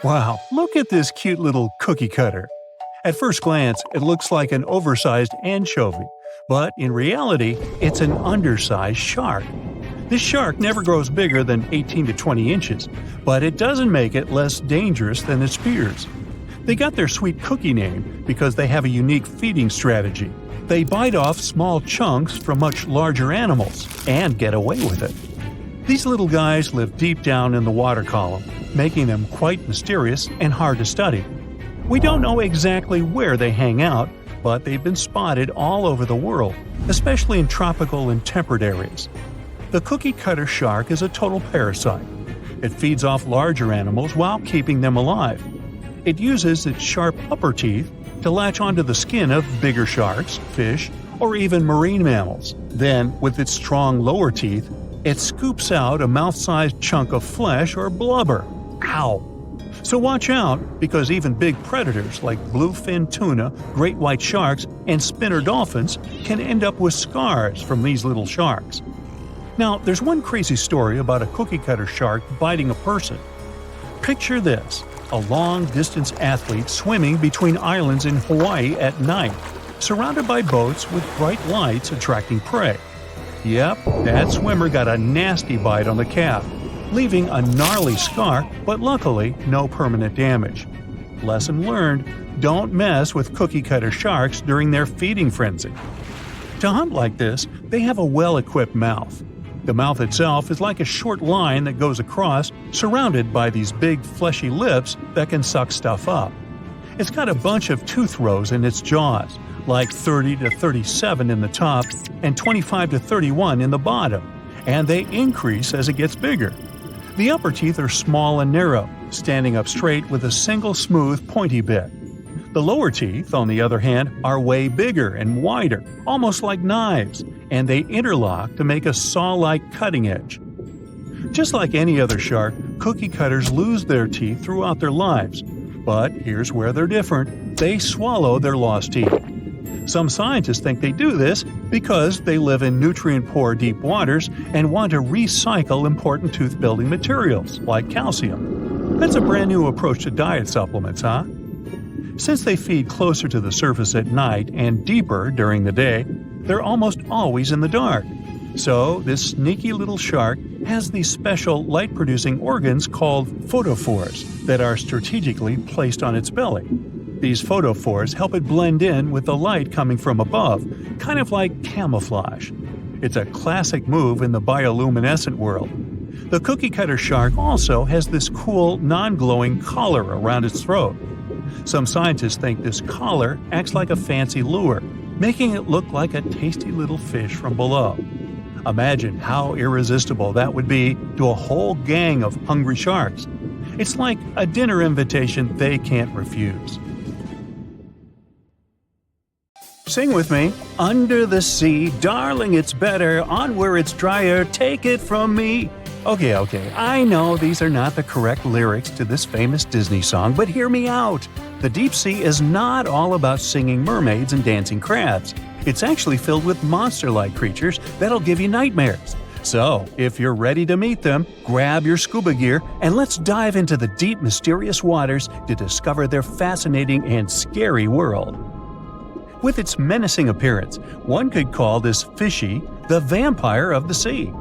Wow, look at this cute little cookie cutter. At first glance, it looks like an oversized anchovy, but in reality, it's an undersized shark. This shark never grows bigger than 18 to 20 inches, but it doesn't make it less dangerous than its peers. They got their sweet cookie name because they have a unique feeding strategy. They bite off small chunks from much larger animals and get away with it. These little guys live deep down in the water column, making them quite mysterious and hard to study. We don't know exactly where they hang out, but they've been spotted all over the world, especially in tropical and temperate areas. The cookie cutter shark is a total parasite. It feeds off larger animals while keeping them alive. It uses its sharp upper teeth to latch onto the skin of bigger sharks, fish, or even marine mammals. Then, with its strong lower teeth, it scoops out a mouth-sized chunk of flesh or blubber. Ow! So watch out, because even big predators like bluefin tuna, great white sharks, and spinner dolphins can end up with scars from these little sharks. Now, there's one crazy story about a cookie cutter shark biting a person. Picture this: a long-distance athlete swimming between islands in Hawaii at night, surrounded by boats with bright lights attracting prey. Yep, that swimmer got a nasty bite on the calf, leaving a gnarly scar, but luckily no permanent damage. Lesson learned: don't mess with cookie cutter sharks during their feeding frenzy. To hunt like this, they have a well-equipped mouth. The mouth itself is like a short line that goes across, surrounded by these big fleshy lips that can suck stuff up. It's got a bunch of tooth rows in its jaws, like 30 to 37 in the top and 25 to 31 in the bottom, and they increase as it gets bigger. The upper teeth are small and narrow, standing up straight with a single smooth, pointy bit. The lower teeth, on the other hand, are way bigger and wider, almost like knives, and they interlock to make a saw-like cutting edge. Just like any other shark, cookie cutters lose their teeth throughout their lives. But here's where they're different: they swallow their lost teeth. Some scientists think they do this because they live in nutrient-poor deep waters and want to recycle important tooth-building materials, like calcium. That's a brand new approach to diet supplements, huh? Since they feed closer to the surface at night and deeper during the day, they're almost always in the dark. So, this sneaky little shark has these special light-producing organs called photophores that are strategically placed on its belly. These photophores help it blend in with the light coming from above, kind of like camouflage. It's a classic move in the bioluminescent world. The cookie cutter shark also has this cool, non-glowing collar around its throat. Some scientists think this collar acts like a fancy lure, making it look like a tasty little fish from below. Imagine how irresistible that would be to a whole gang of hungry sharks. It's like a dinner invitation they can't refuse. Sing with me. Under the sea, darling, it's better. On where it's drier, take it from me. Okay, I know these are not the correct lyrics to this famous Disney song, but hear me out. The deep sea is not all about singing mermaids and dancing crabs. It's actually filled with monster-like creatures that'll give you nightmares. So, if you're ready to meet them, grab your scuba gear and let's dive into the deep, mysterious waters to discover their fascinating and scary world. With its menacing appearance, one could call this fishy the vampire of the sea.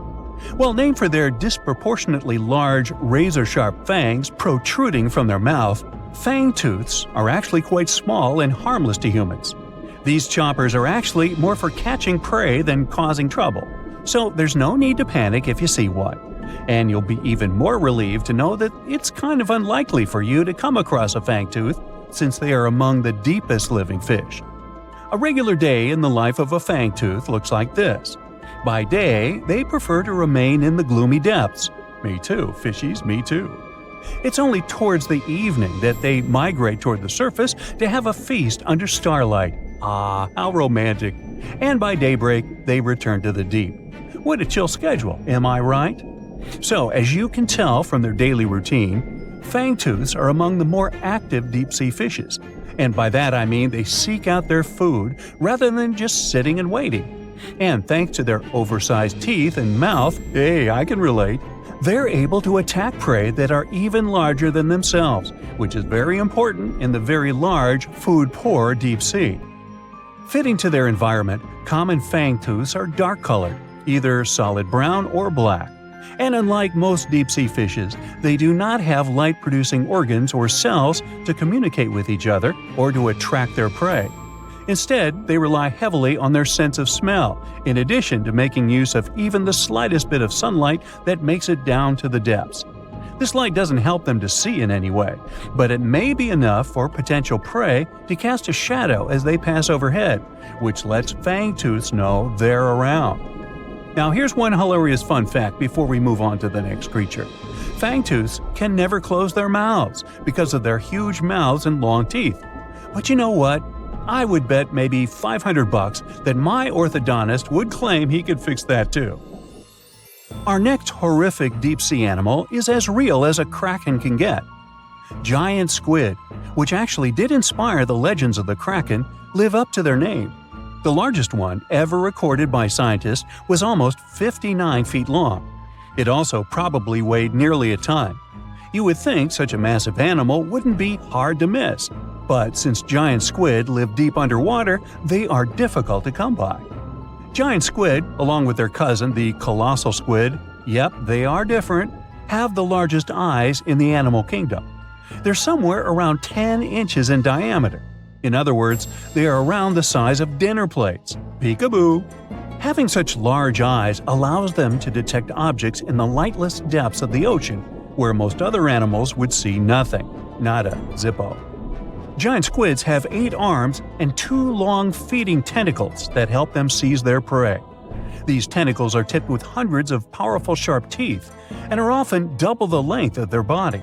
Well, named for their disproportionately large, razor-sharp fangs protruding from their mouth, fangtooths are actually quite small and harmless to humans. These choppers are actually more for catching prey than causing trouble, so there's no need to panic if you see one. And you'll be even more relieved to know that it's kind of unlikely for you to come across a fangtooth, since they are among the deepest living fish. A regular day in the life of a fangtooth looks like this. By day, they prefer to remain in the gloomy depths. Me too, fishies, me too. It's only towards the evening that they migrate toward the surface to have a feast under starlight. Ah, how romantic. And by daybreak, they return to the deep. What a chill schedule, am I right? So, as you can tell from their daily routine, fangtooths are among the more active deep-sea fishes. And by that I mean they seek out their food rather than just sitting and waiting. And thanks to their oversized teeth and mouth, hey, I can relate, They're able to attack prey that are even larger than themselves, which is very important in the very large, food-poor deep sea. Fitting to their environment, common fangtooths are dark-colored, either solid brown or black. And unlike most deep-sea fishes, they do not have light-producing organs or cells to communicate with each other or to attract their prey. Instead, they rely heavily on their sense of smell, in addition to making use of even the slightest bit of sunlight that makes it down to the depths. This light doesn't help them to see in any way, but it may be enough for potential prey to cast a shadow as they pass overhead, which lets fangtooths know they're around. Now here's one hilarious fun fact before we move on to the next creature. Fangtooths can never close their mouths because of their huge mouths and long teeth. But you know what? I would bet maybe $500 that my orthodontist would claim he could fix that too. Our next horrific deep-sea animal is as real as a kraken can get. Giant squid, which actually did inspire the legends of the kraken, live up to their name. The largest one ever recorded by scientists was almost 59 feet long. It also probably weighed nearly a ton. You would think such a massive animal wouldn't be hard to miss, but since giant squid live deep underwater, they are difficult to come by. Giant squid, along with their cousin the colossal squid, yep, they are different, have the largest eyes in the animal kingdom. They're somewhere around 10 inches in diameter. In other words, they are around the size of dinner plates. Peekaboo! Having such large eyes allows them to detect objects in the lightless depths of the ocean, where most other animals would see nothing. Nada, zippo. Giant squids have 8 arms and 2 long feeding tentacles that help them seize their prey. These tentacles are tipped with hundreds of powerful sharp teeth and are often double the length of their body.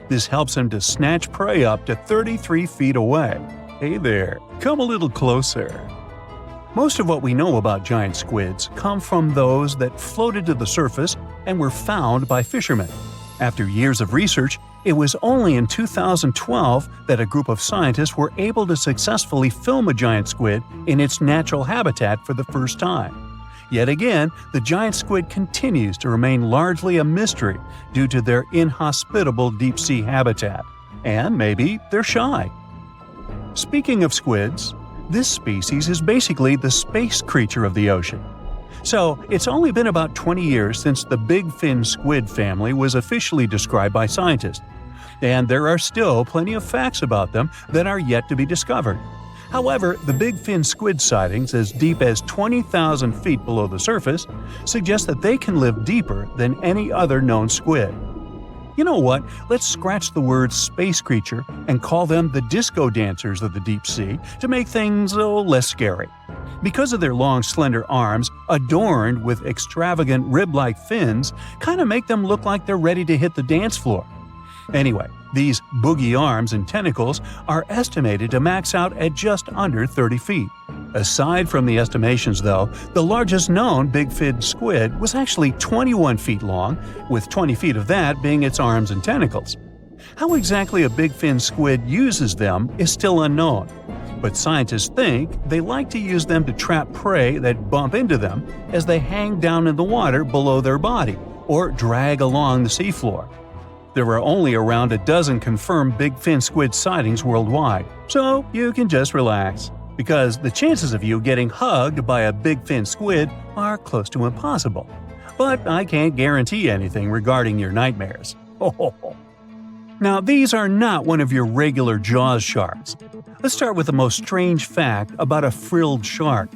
This helps them to snatch prey up to 33 feet away. Hey there, come a little closer. Most of what we know about giant squids come from those that floated to the surface and were found by fishermen. After years of research, it was only in 2012 that a group of scientists were able to successfully film a giant squid in its natural habitat for the first time. Yet again, the giant squid continues to remain largely a mystery due to their inhospitable deep-sea habitat. And maybe they're shy. Speaking of squids, this species is basically the space creature of the ocean. So, it's only been about 20 years since the big fin squid family was officially described by scientists. And there are still plenty of facts about them that are yet to be discovered. However, the big fin squid sightings as deep as 20,000 feet below the surface suggest that they can live deeper than any other known squid. You know what? Let's scratch the word space creature and call them the disco dancers of the deep sea to make things less scary. Because of their long, slender arms, adorned with extravagant rib-like fins, kind of make them look like they're ready to hit the dance floor. Anyway, these boogie arms and tentacles are estimated to max out at just under 30 feet. Aside from the estimations though, the largest known big-fin squid was actually 21 feet long, with 20 feet of that being its arms and tentacles. How exactly a big-fin squid uses them is still unknown, but scientists think they like to use them to trap prey that bump into them as they hang down in the water below their body or drag along the seafloor. There are only around a dozen confirmed big fin squid sightings worldwide, so you can just relax, because the chances of you getting hugged by a big fin squid are close to impossible. But I can't guarantee anything regarding your nightmares. Now, these are not one of your regular Jaws sharks. Let's start with the most strange fact about a frilled shark.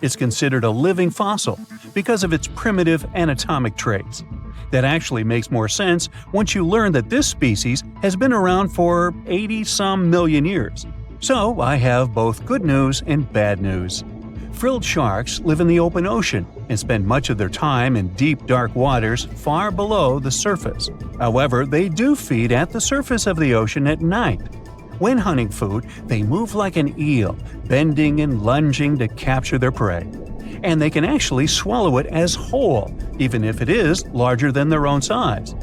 It's considered a living fossil because of its primitive anatomic traits. That actually makes more sense once you learn that this species has been around for 80-some million years. So I have both good news and bad news. Frilled sharks live in the open ocean and spend much of their time in deep, dark waters far below the surface. However, they do feed at the surface of the ocean at night. When hunting food, they move like an eel, bending and lunging to capture their prey. And they can actually swallow it as whole, even if it is larger than their own size.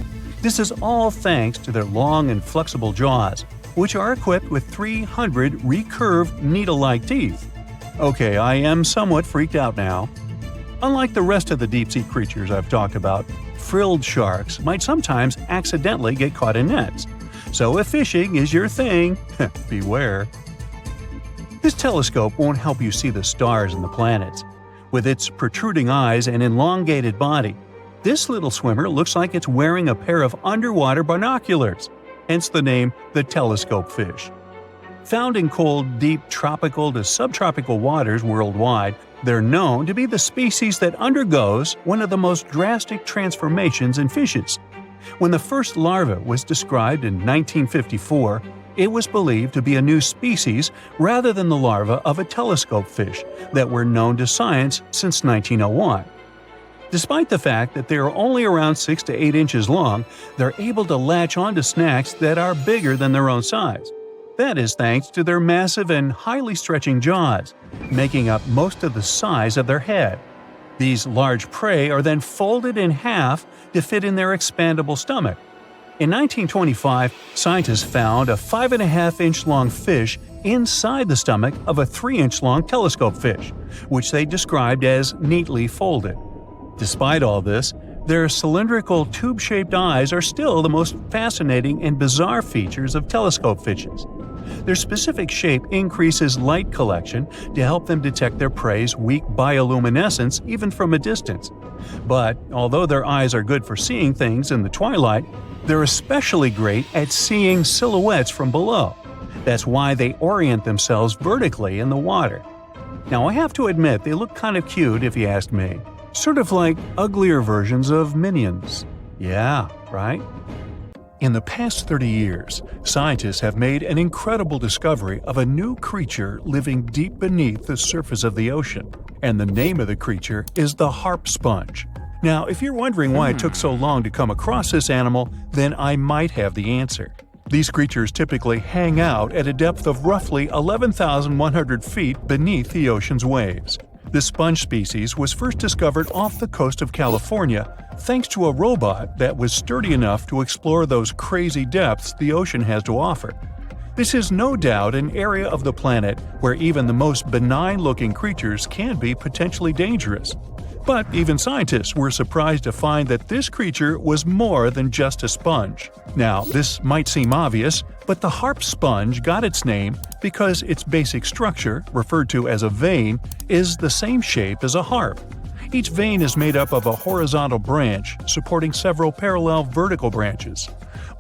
This is all thanks to their long and flexible jaws, which are equipped with 300 recurved needle-like teeth. Okay, I am somewhat freaked out now. Unlike the rest of the deep-sea creatures I've talked about, frilled sharks might sometimes accidentally get caught in nets. So if fishing is your thing, beware. This telescope won't help you see the stars and the planets. With its protruding eyes and elongated body, this little swimmer looks like it's wearing a pair of underwater binoculars, hence the name the telescope fish. Found in cold, deep tropical to subtropical waters worldwide, they're known to be the species that undergoes one of the most drastic transformations in fishes. When the first larva was described in 1954, it was believed to be a new species rather than the larva of a telescope fish that were known to science since 1901. Despite the fact that they are only around 6 to 8 inches long, they're able to latch onto snacks that are bigger than their own size. That is thanks to their massive and highly stretching jaws, making up most of the size of their head. These large prey are then folded in half to fit in their expandable stomach. In 1925, scientists found a 5.5-inch long fish inside the stomach of a 3-inch long telescope fish, which they described as neatly folded. Despite all this, their cylindrical tube-shaped eyes are still the most fascinating and bizarre features of telescope fishes. Their specific shape increases light collection to help them detect their prey's weak bioluminescence even from a distance. But although their eyes are good for seeing things in the twilight, they're especially great at seeing silhouettes from below. That's why they orient themselves vertically in the water. Now I have to admit they look kind of cute if you ask me. Sort of like uglier versions of Minions. Yeah, right? In the past 30 years, scientists have made an incredible discovery of a new creature living deep beneath the surface of the ocean. And the name of the creature is the harp sponge. Now, if you're wondering why it took so long to come across this animal, then I might have the answer. These creatures typically hang out at a depth of roughly 11,100 feet beneath the ocean's waves. This sponge species was first discovered off the coast of California thanks to a robot that was sturdy enough to explore those crazy depths the ocean has to offer. This is no doubt an area of the planet where even the most benign-looking creatures can be potentially dangerous. But even scientists were surprised to find that this creature was more than just a sponge. Now, this might seem obvious, but the harp sponge got its name because its basic structure, referred to as a vein, is the same shape as a harp. Each vein is made up of a horizontal branch supporting several parallel vertical branches.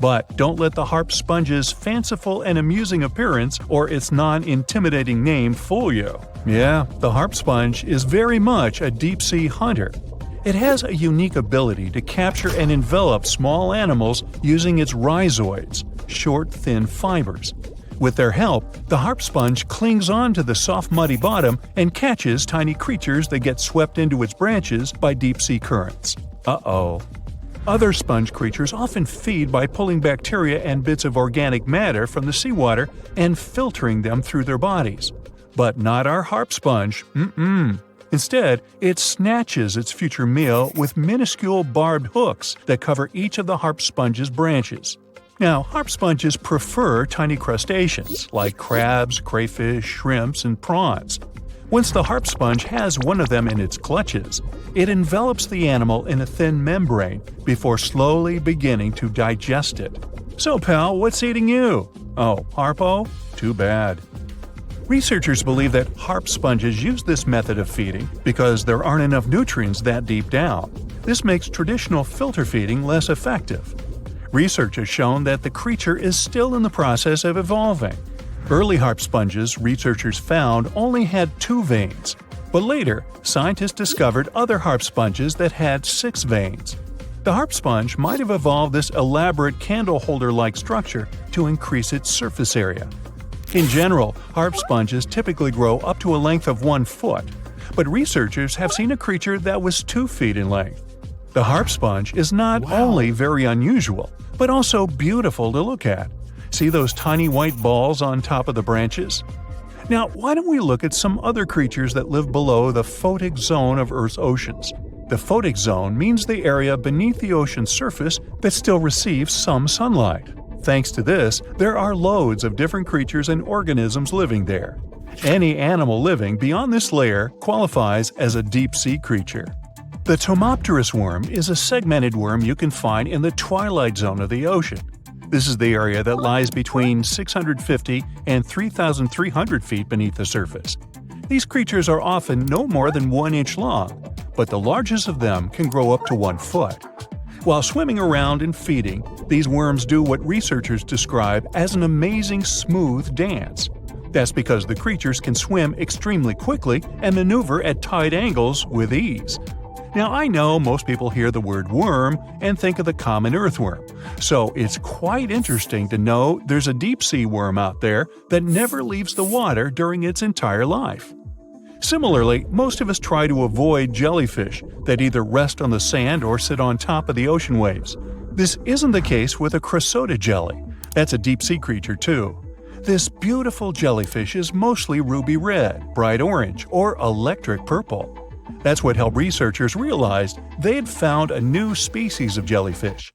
But don't let the harp sponge's fanciful and amusing appearance or its non-intimidating name fool you. Yeah, the harp sponge is very much a deep-sea hunter. It has a unique ability to capture and envelop small animals using its rhizoids, short, thin fibers. With their help, the harp sponge clings on to the soft, muddy bottom and catches tiny creatures that get swept into its branches by deep-sea currents. Uh-oh. Other sponge creatures often feed by pulling bacteria and bits of organic matter from the seawater and filtering them through their bodies. But not our harp sponge. Instead, it snatches its future meal with minuscule barbed hooks that cover each of the harp sponge's branches. Now, harp sponges prefer tiny crustaceans like crabs, crayfish, shrimps, and prawns. Once the harp sponge has one of them in its clutches, it envelops the animal in a thin membrane before slowly beginning to digest it. So, pal, what's eating you? Oh, Harpo? Too bad. Researchers believe that harp sponges use this method of feeding because there aren't enough nutrients that deep down. This makes traditional filter feeding less effective. Research has shown that the creature is still in the process of evolving. Early harp sponges, researchers found, only had 2 veins, but later, scientists discovered other harp sponges that had 6 veins. The harp sponge might have evolved this elaborate candle holder-like structure to increase its surface area. In general, harp sponges typically grow up to a length of 1 foot, but researchers have seen a creature that was 2 feet in length. The harp sponge is not only very unusual, but also beautiful to look at. See those tiny white balls on top of the branches? Now, why don't we look at some other creatures that live below the photic zone of Earth's oceans? The photic zone means the area beneath the ocean's surface that still receives some sunlight. Thanks to this, there are loads of different creatures and organisms living there. Any animal living beyond this layer qualifies as a deep-sea creature. The Tomopterus worm is a segmented worm you can find in the twilight zone of the ocean. This is the area that lies between 650 and 3,300 feet beneath the surface. These creatures are often no more than 1 inch long, but the largest of them can grow up to 1 foot. While swimming around and feeding, these worms do what researchers describe as an amazing smooth dance. That's because the creatures can swim extremely quickly and maneuver at tight angles with ease. Now, I know most people hear the word worm and think of the common earthworm, so it's quite interesting to know there's a deep-sea worm out there that never leaves the water during its entire life. Similarly, most of us try to avoid jellyfish that either rest on the sand or sit on top of the ocean waves. This isn't the case with a chrysota jelly. That's a deep-sea creature too. This beautiful jellyfish is mostly ruby red, bright orange, or electric purple. That's what helped researchers realize they had found a new species of jellyfish.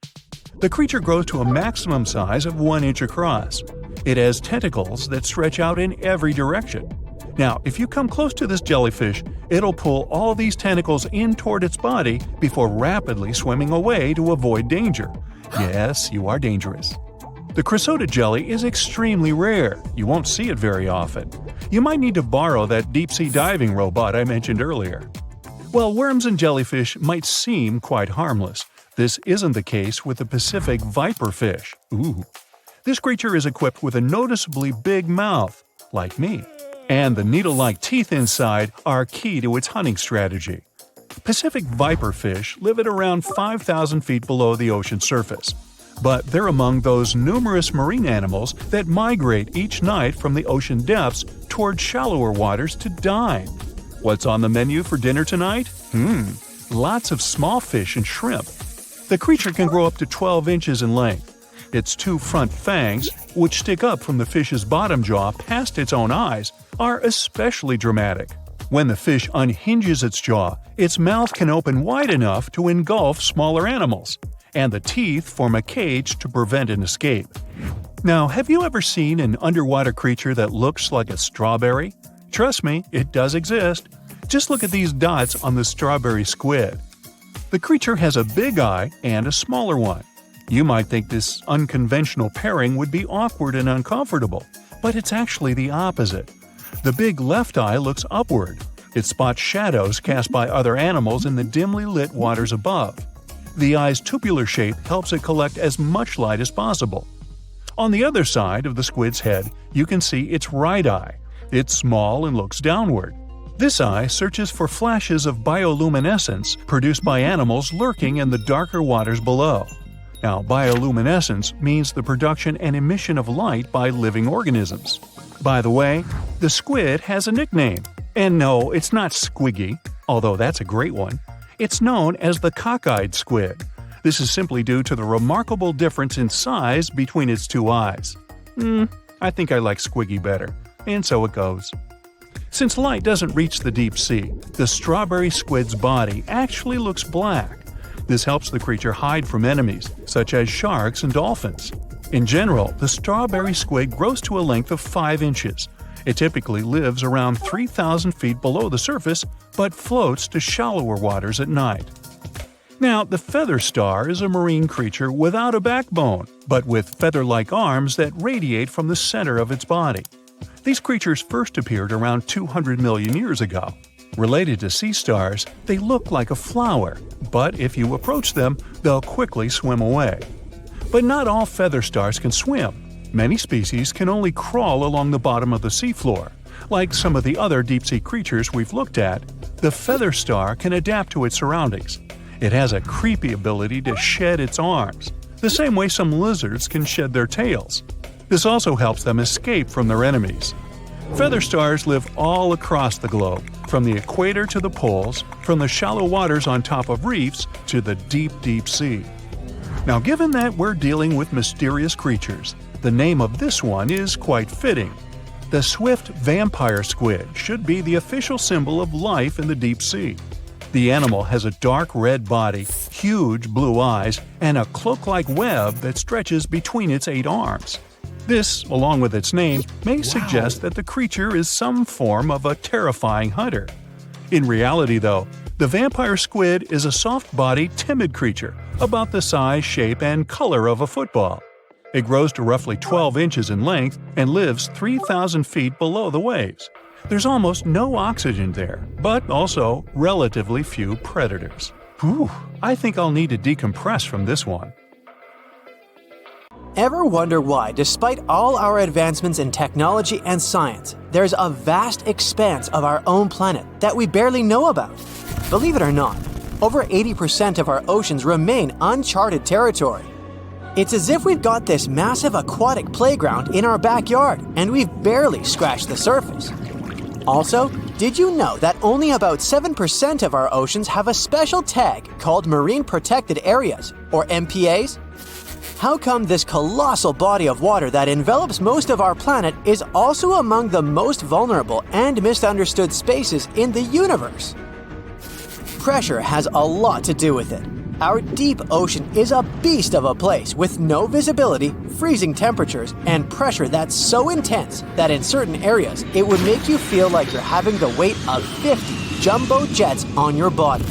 The creature grows to a maximum size of 1 inch across. It has tentacles that stretch out in every direction. Now, if you come close to this jellyfish, it'll pull all these tentacles in toward its body before rapidly swimming away to avoid danger. Yes, you are dangerous. The chrysota jelly is extremely rare. You won't see it very often. You might need to borrow that deep-sea diving robot I mentioned earlier. While worms and jellyfish might seem quite harmless, this isn't the case with the Pacific viperfish. Ooh. This creature is equipped with a noticeably big mouth, like me, and the needle-like teeth inside are key to its hunting strategy. Pacific viperfish live at around 5,000 feet below the ocean surface, but they're among those numerous marine animals that migrate each night from the ocean depths toward shallower waters to dine. What's on the menu for dinner tonight? Lots of small fish and shrimp. The creature can grow up to 12 inches in length. Its 2 front fangs, which stick up from the fish's bottom jaw past its own eyes, are especially dramatic. When the fish unhinges its jaw, its mouth can open wide enough to engulf smaller animals, and the teeth form a cage to prevent an escape. Now, have you ever seen an underwater creature that looks like a strawberry? Trust me, it does exist. Just look at these dots on the strawberry squid. The creature has a big eye and a smaller one. You might think this unconventional pairing would be awkward and uncomfortable, but it's actually the opposite. The big left eye looks upward. It spots shadows cast by other animals in the dimly lit waters above. The eye's tubular shape helps it collect as much light as possible. On the other side of the squid's head, you can see its right eye. It's small and looks downward. This eye searches for flashes of bioluminescence produced by animals lurking in the darker waters below. Now, bioluminescence means the production and emission of light by living organisms. By the way, the squid has a nickname. And no, it's not Squiggy, although that's a great one. It's known as the cockeyed squid. This is simply due to the remarkable difference in size between its 2 eyes. I think I like Squiggy better. And so it goes. Since light doesn't reach the deep sea, the strawberry squid's body actually looks black. This helps the creature hide from enemies, such as sharks and dolphins. In general, the strawberry squid grows to a length of 5 inches. It typically lives around 3,000 feet below the surface, but floats to shallower waters at night. Now, the feather star is a marine creature without a backbone, but with feather-like arms that radiate from the center of its body. These creatures first appeared around 200 million years ago. Related to sea stars, they look like a flower, but if you approach them, they'll quickly swim away. But not all feather stars can swim. Many species can only crawl along the bottom of the seafloor. Like some of the other deep-sea creatures we've looked at, the feather star can adapt to its surroundings. It has a creepy ability to shed its arms, the same way some lizards can shed their tails. This also helps them escape from their enemies. Feather stars live all across the globe, from the equator to the poles, from the shallow waters on top of reefs to the deep, deep sea. Now, given that we're dealing with mysterious creatures, the name of this one is quite fitting. The swift vampire squid should be the official symbol of life in the deep sea. The animal has a dark red body, huge blue eyes, and a cloak-like web that stretches between its 8 arms. This, along with its name, may suggest that the creature is some form of a terrifying hunter. In reality, though, the vampire squid is a soft-bodied, timid creature, about the size, shape, and color of a football. It grows to roughly 12 inches in length and lives 3,000 feet below the waves. There's almost no oxygen there, but also relatively few predators. Whew, I think I'll need to decompress from this one. Ever wonder why, despite all our advancements in technology and science, there's a vast expanse of our own planet that we barely know about? Believe it or not, over 80% of our oceans remain uncharted territory. It's as if we've got this massive aquatic playground in our backyard, and we've barely scratched the surface. Also, did you know that only about 7% of our oceans have a special tag called Marine Protected Areas, or MPAs? How come this colossal body of water that envelops most of our planet is also among the most vulnerable and misunderstood spaces in the universe? Pressure has a lot to do with it. Our deep ocean is a beast of a place with no visibility, freezing temperatures, and pressure that's so intense that in certain areas it would make you feel like you're having the weight of 50 jumbo jets on your body.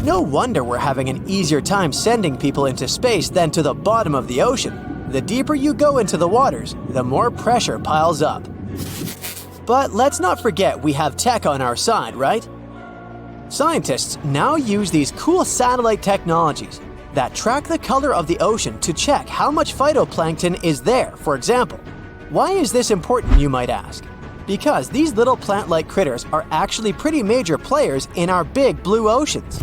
No wonder we're having an easier time sending people into space than to the bottom of the ocean. The deeper you go into the waters, the more pressure piles up. But let's not forget we have tech on our side, right? Scientists now use these cool satellite technologies that track the color of the ocean to check how much phytoplankton is there, for example. Why is this important, you might ask? Because these little plant-like critters are actually pretty major players in our big blue oceans.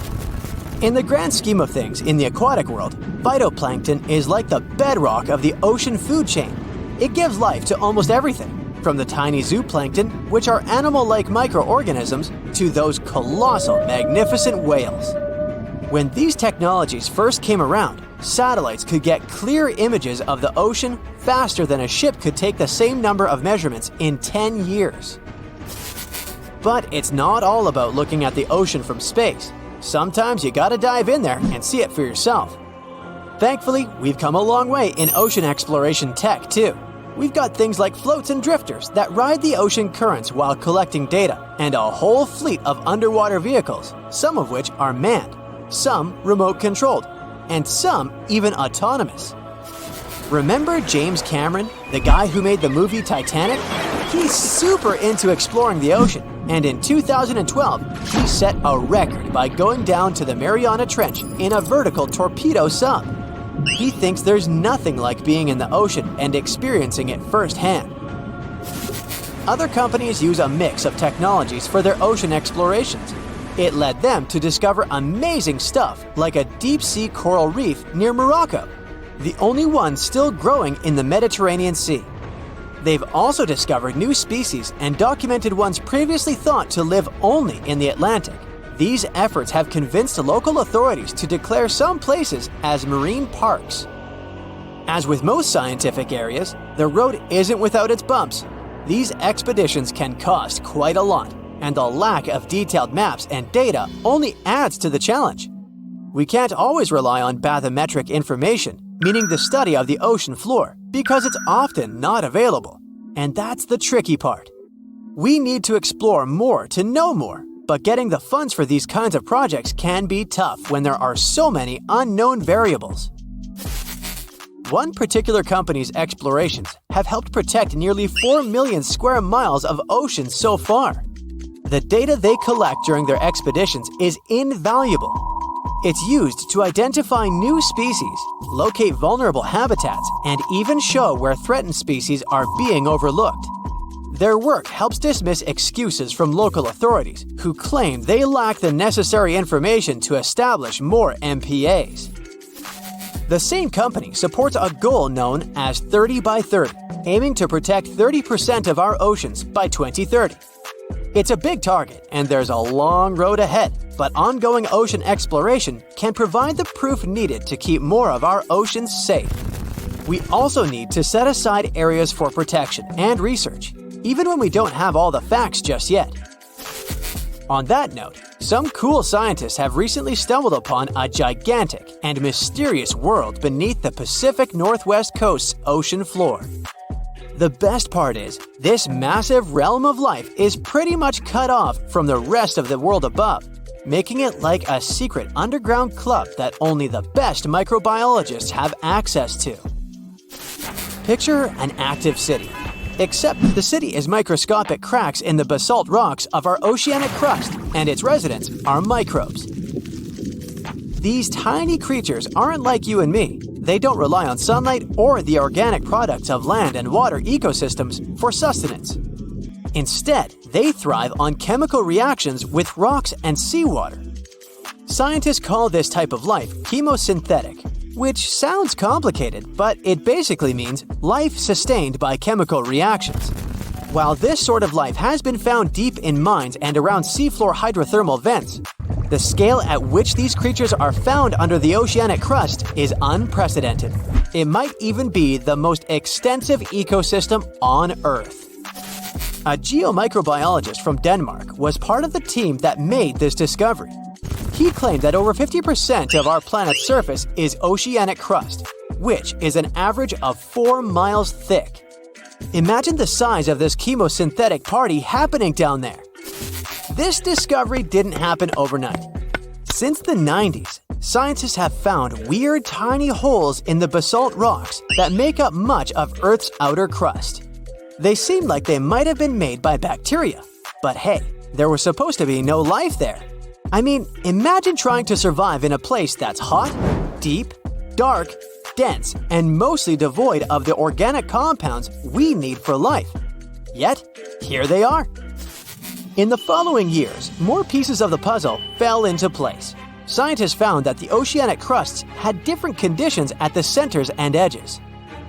In the grand scheme of things in the aquatic world, phytoplankton is like the bedrock of the ocean food chain. It gives life to almost everything, from the tiny zooplankton, which are animal-like microorganisms, to those colossal, magnificent whales. When these technologies first came around, satellites could get clear images of the ocean faster than a ship could take the same number of measurements in 10 years. But it's not all about looking at the ocean from space. Sometimes you gotta dive in there and see it for yourself. Thankfully, we've come a long way in ocean exploration tech too. We've got things like floats and drifters that ride the ocean currents while collecting data, and a whole fleet of underwater vehicles, some of which are manned, some remote-controlled, and some even autonomous. Remember James Cameron, the guy who made the movie Titanic? He's super into exploring the ocean, and in 2012, he set a record by going down to the Mariana Trench in a vertical torpedo sub. He thinks there's nothing like being in the ocean and experiencing it firsthand. Other companies use a mix of technologies for their ocean explorations. It led them to discover amazing stuff like a deep-sea coral reef near Morocco, the only one still growing in the Mediterranean Sea. They've also discovered new species and documented ones previously thought to live only in the Atlantic. These efforts have convinced local authorities to declare some places as marine parks. As with most scientific areas, the road isn't without its bumps. These expeditions can cost quite a lot, and the lack of detailed maps and data only adds to the challenge. We can't always rely on bathymetric information, meaning the study of the ocean floor, because it's often not available. And that's the tricky part. We need to explore more to know more, but getting the funds for these kinds of projects can be tough when there are so many unknown variables. One particular company's explorations have helped protect nearly 4 million square miles of ocean so far. The data they collect during their expeditions is invaluable. It's used to identify new species, locate vulnerable habitats, and even show where threatened species are being overlooked. Their work helps dismiss excuses from local authorities who claim they lack the necessary information to establish more MPAs. The same company supports a goal known as 30 by 30, aiming to protect 30% of our oceans by 2030. It's a big target, and there's a long road ahead, but ongoing ocean exploration can provide the proof needed to keep more of our oceans safe. We also need to set aside areas for protection and research, even when we don't have all the facts just yet. On that note, Some cool scientists have recently stumbled upon a gigantic and mysterious world beneath the Pacific Northwest coast's ocean floor. The best part is, this massive realm of life is pretty much cut off from the rest of the world above, making it like a secret underground club that only the best microbiologists have access to. Picture an active city. Except the city is microscopic cracks in the basalt rocks of our oceanic crust, and its residents are microbes. These tiny creatures aren't like you and me. They don't rely on sunlight or the organic products of land and water ecosystems for sustenance. Instead, they thrive on chemical reactions with rocks and seawater. Scientists call this type of life chemosynthetic, which sounds complicated, but it basically means life sustained by chemical reactions. While this sort of life has been found deep in mines and around seafloor hydrothermal vents, the scale at which these creatures are found under the oceanic crust is unprecedented. It might even be the most extensive ecosystem on Earth. A geomicrobiologist from Denmark was part of the team that made this discovery. He claimed that over 50% of our planet's surface is oceanic crust, which is an average of 4 miles thick. Imagine the size of this chemosynthetic party happening down there. This discovery didn't happen overnight. Since the 90s, scientists have found weird tiny holes in the basalt rocks that make up much of Earth's outer crust. They seem like they might have been made by bacteria, but hey, there was supposed to be no life there. I mean, imagine trying to survive in a place that's hot, deep, dark, dense, and mostly devoid of the organic compounds we need for life. Yet, here they are. In the following years, more pieces of the puzzle fell into place. Scientists found that the oceanic crusts had different conditions at the centers and edges.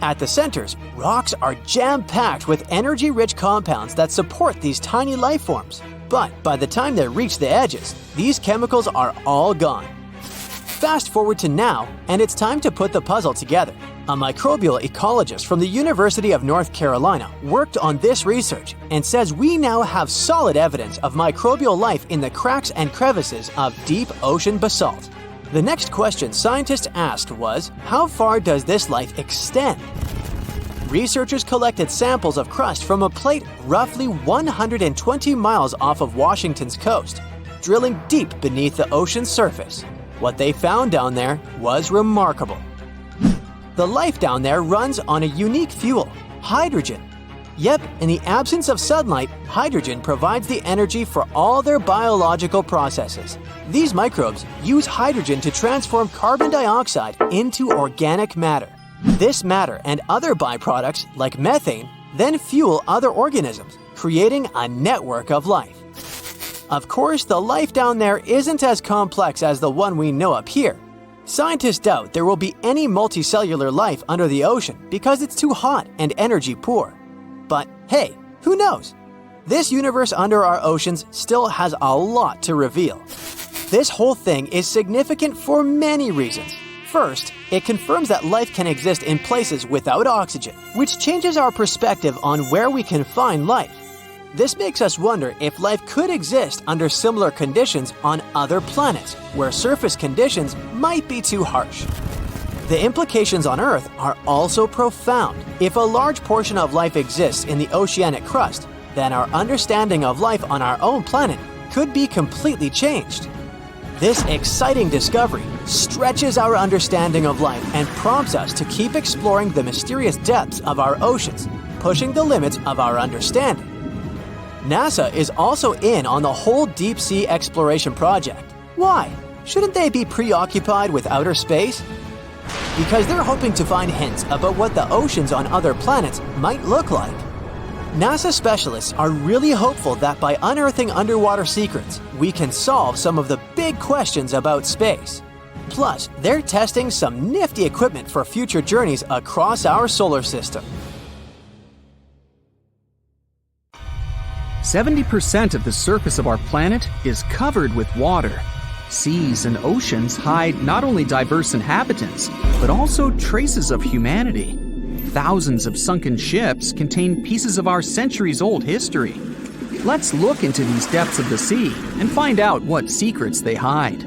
At the centers, rocks are jam-packed with energy-rich compounds that support these tiny life forms. But by the time they reach the edges, these chemicals are all gone. Fast forward to now, and it's time to put the puzzle together. A microbial ecologist from the University of North Carolina worked on this research and says we now have solid evidence of microbial life in the cracks and crevices of deep ocean basalt. The next question scientists asked was, how far does this life extend? Researchers collected samples of crust from a plate roughly 120 miles off of Washington's coast, drilling deep beneath the ocean's surface. What they found down there was remarkable. The life down there runs on a unique fuel, hydrogen. Yep, in the absence of sunlight, hydrogen provides the energy for all their biological processes. These microbes use hydrogen to transform carbon dioxide into organic matter. This matter and other byproducts, like methane, then fuel other organisms, creating a network of life. Of course, the life down there isn't as complex as the one we know up here. Scientists doubt there will be any multicellular life under the ocean because it's too hot and energy poor. But hey, who knows? This universe under our oceans still has a lot to reveal. This whole thing is significant for many reasons. First, it confirms that life can exist in places without oxygen, which changes our perspective on where we can find life. This makes us wonder if life could exist under similar conditions on other planets, where surface conditions might be too harsh. The implications on Earth are also profound. If a large portion of life exists in the oceanic crust, then our understanding of life on our own planet could be completely changed. This exciting discovery stretches our understanding of life and prompts us to keep exploring the mysterious depths of our oceans, pushing the limits of our understanding. NASA is also in on the whole deep sea exploration project. Why? Shouldn't they be preoccupied with outer space? Because they're hoping to find hints about what the oceans on other planets might look like. NASA specialists are really hopeful that by unearthing underwater secrets, we can solve some of the big questions about space. Plus, they're testing some nifty equipment for future journeys across our solar system. 70% of the surface of our planet is covered with water. Seas and oceans hide not only diverse inhabitants, but also traces of humanity. Thousands of sunken ships contain pieces of our centuries-old history. Let's look into these depths of the sea and find out what secrets they hide.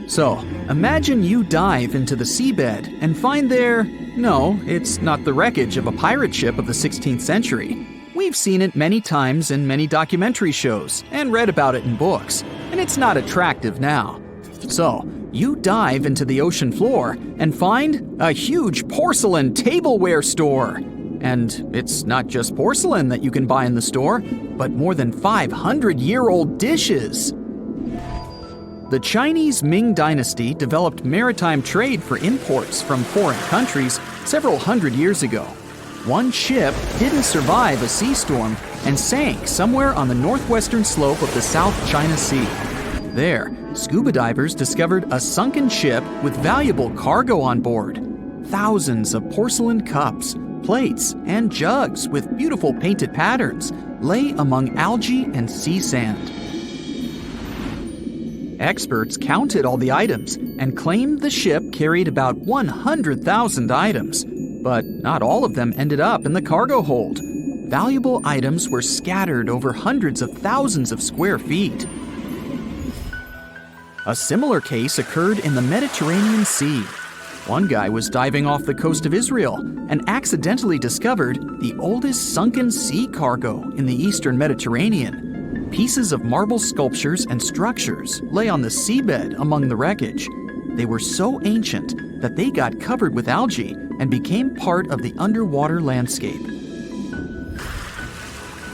So, imagine you dive into the seabed and find there, no, it's not the wreckage of a pirate ship of the 16th century. We've seen it many times in many documentary shows and read about it in books, and it's not attractive now. So, you dive into the ocean floor and find a huge porcelain tableware store. And it's not just porcelain that you can buy in the store, but more than 500-year-old dishes. The Chinese Ming Dynasty developed maritime trade for imports from foreign countries several hundred years ago. One ship didn't survive a sea storm and sank somewhere on the northwestern slope of the South China Sea. There, scuba divers discovered a sunken ship with valuable cargo on board. Thousands of porcelain cups, plates, and jugs with beautiful painted patterns lay among algae and sea sand. Experts counted all the items and claimed the ship carried about 100,000 items, but not all of them ended up in the cargo hold. Valuable items were scattered over hundreds of thousands of square feet. A similar case occurred in the Mediterranean Sea. One guy was diving off the coast of Israel and accidentally discovered the oldest sunken sea cargo in the eastern Mediterranean. Pieces of marble sculptures and structures lay on the seabed among the wreckage. They were so ancient that they got covered with algae and became part of the underwater landscape.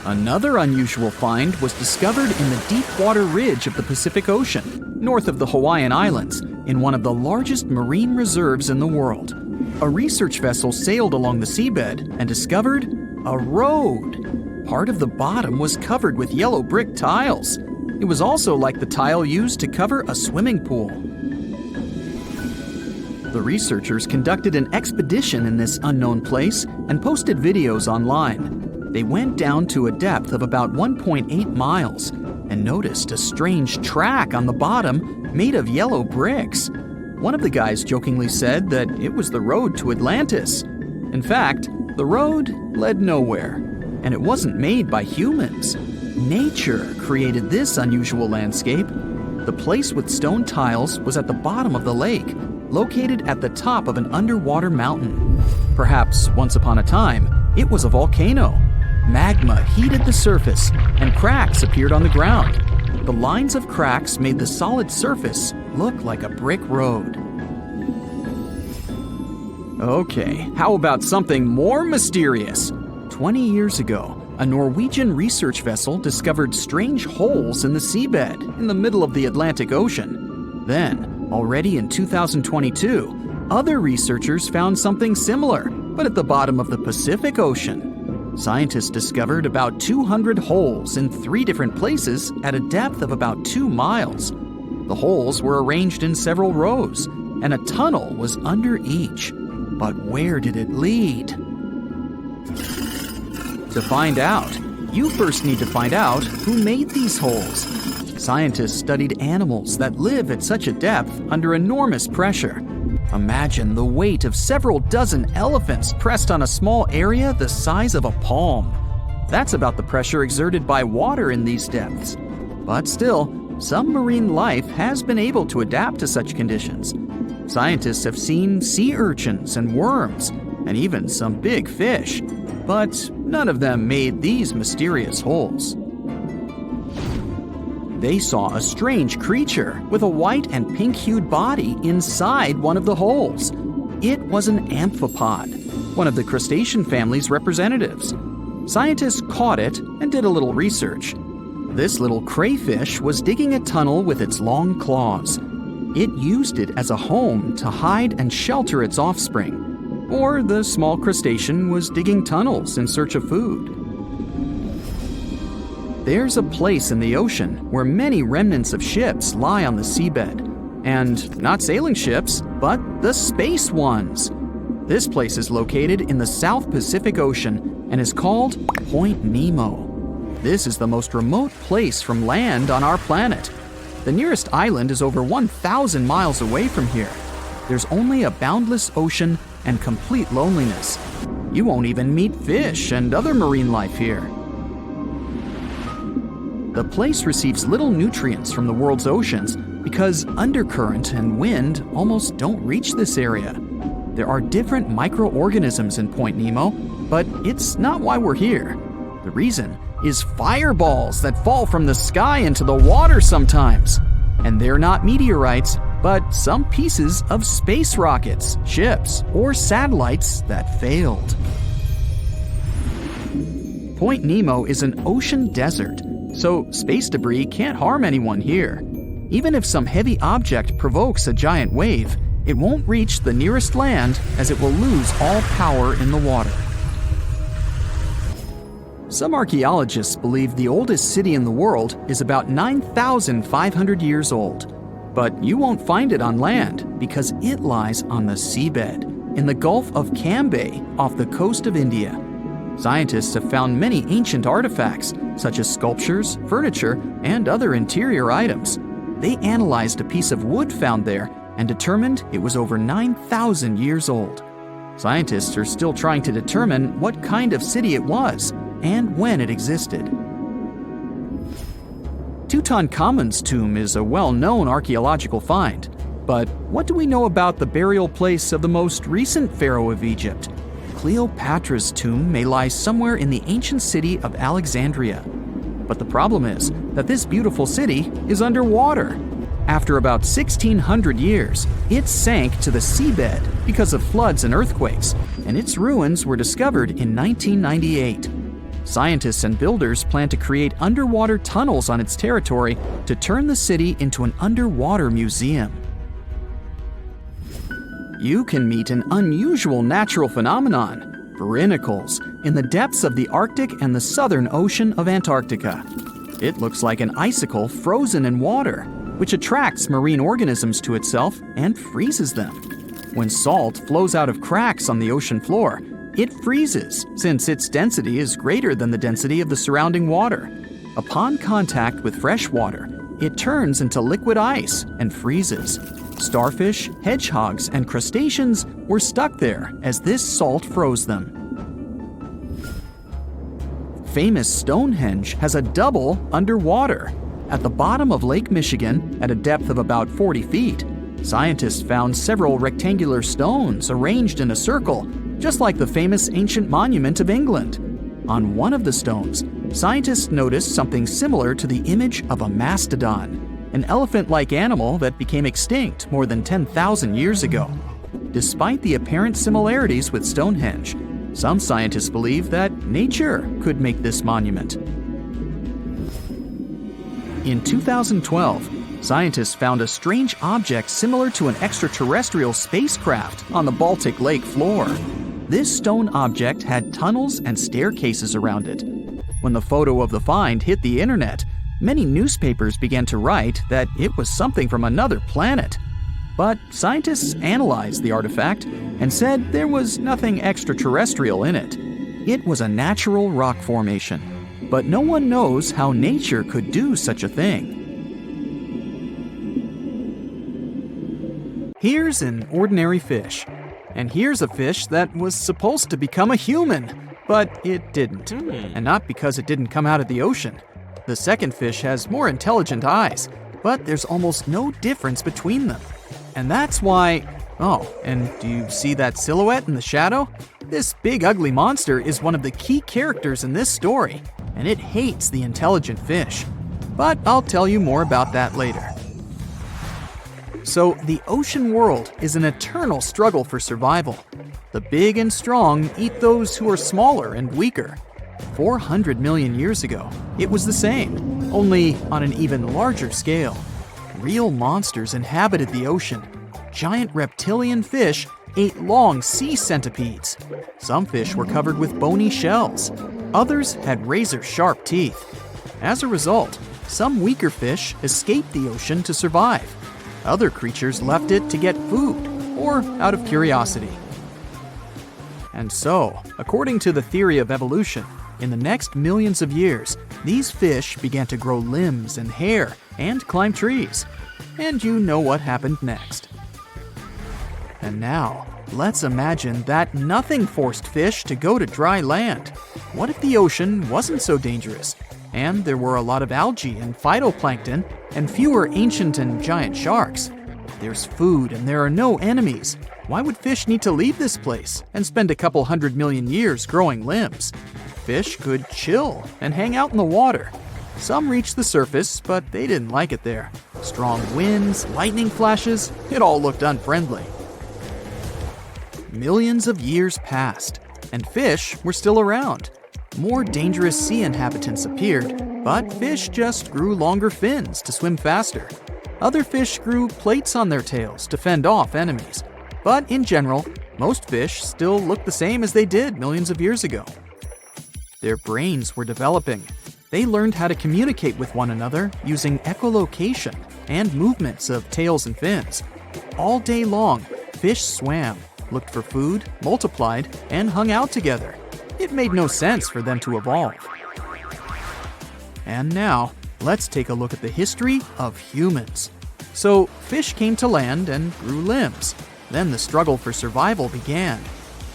Another unusual find was discovered in the deep water ridge of the Pacific Ocean, north of the Hawaiian Islands, in one of the largest marine reserves in the world. A research vessel sailed along the seabed and discovered a road. Part of the bottom was covered with yellow brick tiles. It was also like the tile used to cover a swimming pool. The researchers conducted an expedition in this unknown place and posted videos online. They went down to a depth of about 1.8 miles and noticed a strange track on the bottom made of yellow bricks. One of the guys jokingly said that it was the road to Atlantis. In fact, the road led nowhere, and it wasn't made by humans. Nature created this unusual landscape. The place with stone tiles was at the bottom of the lake, located at the top of an underwater mountain. Perhaps once upon a time, it was a volcano. Magma heated the surface, and cracks appeared on the ground. The lines of cracks made the solid surface look like a brick road. Okay, how about something more mysterious? 20 years ago, a Norwegian research vessel discovered strange holes in the seabed in the middle of the Atlantic Ocean. Then, already in 2022, other researchers found something similar, but at the bottom of the Pacific Ocean. Scientists discovered about 200 holes in 3 different places at a depth of about 2 miles. The holes were arranged in several rows, and a tunnel was under each. But where did it lead? To find out, you first need to find out who made these holes. Scientists studied animals that live at such a depth under enormous pressure. Imagine the weight of several dozen elephants pressed on a small area the size of a palm. That's about the pressure exerted by water in these depths. But still, some marine life has been able to adapt to such conditions. Scientists have seen sea urchins and worms, and even some big fish, but none of them made these mysterious holes. They saw a strange creature with a white and pink-hued body inside one of the holes. It was an amphipod, one of the crustacean family's representatives. Scientists caught it and did a little research. This little crayfish was digging a tunnel with its long claws. It used it as a home to hide and shelter its offspring. Or the small crustacean was digging tunnels in search of food. There's a place in the ocean where many remnants of ships lie on the seabed. And not sailing ships, but the space ones. This place is located in the South Pacific Ocean and is called Point Nemo. This is the most remote place from land on our planet. The nearest island is over 1,000 miles away from here. There's only a boundless ocean and complete loneliness. You won't even meet fish and other marine life here. The place receives little nutrients from the world's oceans because undercurrent and wind almost don't reach this area. There are different microorganisms in Point Nemo, but it's not why we're here. The reason is fireballs that fall from the sky into the water sometimes. And they're not meteorites, but some pieces of space rockets, ships, or satellites that failed. Point Nemo is an ocean desert, so space debris can't harm anyone here. Even if some heavy object provokes a giant wave, it won't reach the nearest land as it will lose all power in the water. Some archaeologists believe the oldest city in the world is about 9,500 years old. But you won't find it on land because it lies on the seabed in the Gulf of Cambay off the coast of India. Scientists have found many ancient artifacts, such as sculptures, furniture, and other interior items. They analyzed a piece of wood found there and determined it was over 9,000 years old. Scientists are still trying to determine what kind of city it was and when it existed. Tutankhamun's tomb is a well-known archaeological find. But what do we know about the burial place of the most recent pharaoh of Egypt? Cleopatra's tomb may lie somewhere in the ancient city of Alexandria. But the problem is that this beautiful city is underwater. After about 1,600 years, it sank to the seabed because of floods and earthquakes, and its ruins were discovered in 1998. Scientists and builders plan to create underwater tunnels on its territory to turn the city into an underwater museum. You can meet an unusual natural phenomenon, brinicles, in the depths of the Arctic and the southern ocean of Antarctica. It looks like an icicle frozen in water, which attracts marine organisms to itself and freezes them. When salt flows out of cracks on the ocean floor, it freezes since its density is greater than the density of the surrounding water. Upon contact with fresh water, it turns into liquid ice and freezes. Starfish, hedgehogs, and crustaceans were stuck there as this salt froze them. Famous Stonehenge has a double underwater. At the bottom of Lake Michigan, at a depth of about 40 feet, scientists found several rectangular stones arranged in a circle, just like the famous ancient monument of England. On one of the stones, scientists noticed something similar to the image of a mastodon, an elephant-like animal that became extinct more than 10,000 years ago. Despite the apparent similarities with Stonehenge, some scientists believe that nature could make this monument. In 2012, scientists found a strange object similar to an extraterrestrial spacecraft on the Baltic Lake floor. This stone object had tunnels and staircases around it. When the photo of the find hit the internet, many newspapers began to write that it was something from another planet. But scientists analyzed the artifact and said there was nothing extraterrestrial in it. It was a natural rock formation, but no one knows how nature could do such a thing. Here's an ordinary fish. And here's a fish that was supposed to become a human, but it didn't. And not because it didn't come out of the ocean. The second fish has more intelligent eyes, but there's almost no difference between them. And that's why... Oh, and do you see that silhouette in the shadow? This big ugly monster is one of the key characters in this story, and it hates the intelligent fish. But I'll tell you more about that later. So, the ocean world is an eternal struggle for survival. The big and strong eat those who are smaller and weaker. 400 million years ago, it was the same, only on an even larger scale. Real monsters inhabited the ocean. Giant reptilian fish ate long sea centipedes. Some fish were covered with bony shells. Others had razor-sharp teeth. As a result, some weaker fish escaped the ocean to survive. Other creatures left it to get food, or out of curiosity. And so, according to the theory of evolution, in the next millions of years, these fish began to grow limbs and hair and climb trees. And you know what happened next. And now, let's imagine that nothing forced fish to go to dry land. What if the ocean wasn't so dangerous? And there were a lot of algae and phytoplankton, and fewer ancient and giant sharks. There's food and there are no enemies. Why would fish need to leave this place and spend a couple 100 million years growing limbs? Fish could chill and hang out in the water. Some reached the surface, but they didn't like it there. Strong winds, lightning flashes, it all looked unfriendly. Millions of years passed, and fish were still around. More dangerous sea inhabitants appeared, but fish just grew longer fins to swim faster. Other fish grew plates on their tails to fend off enemies. But in general, most fish still look the same as they did millions of years ago. Their brains were developing. They learned how to communicate with one another using echolocation and movements of tails and fins. All day long, fish swam, looked for food, multiplied, and hung out together. It made no sense for them to evolve. And now, let's take a look at the history of humans. So, fish came to land and grew limbs. Then the struggle for survival began.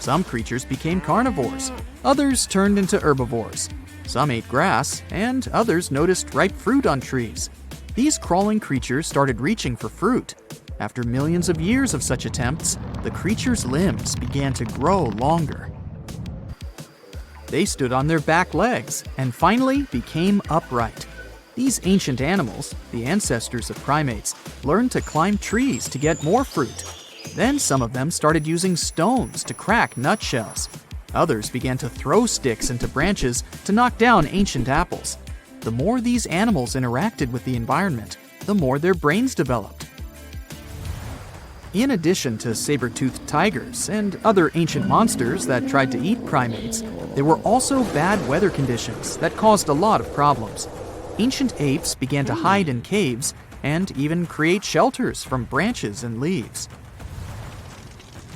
Some creatures became carnivores. Others turned into herbivores. Some ate grass, and others noticed ripe fruit on trees. These crawling creatures started reaching for fruit. After millions of years of such attempts, the creatures' limbs began to grow longer. They stood on their back legs and finally became upright. These ancient animals, the ancestors of primates, learned to climb trees to get more fruit. Then some of them started using stones to crack nutshells. Others began to throw sticks into branches to knock down ancient apples. The more these animals interacted with the environment, the more their brains developed. In addition to saber-toothed tigers and other ancient monsters that tried to eat primates, there were also bad weather conditions that caused a lot of problems. Ancient apes began to hide in caves and even create shelters from branches and leaves.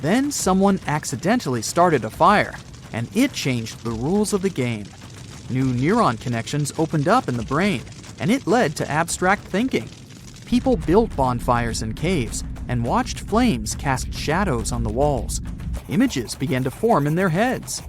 Then someone accidentally started a fire, and it changed the rules of the game. New neuron connections opened up in the brain, and it led to abstract thinking. People built bonfires in caves and watched flames cast shadows on the walls. Images began to form in their heads.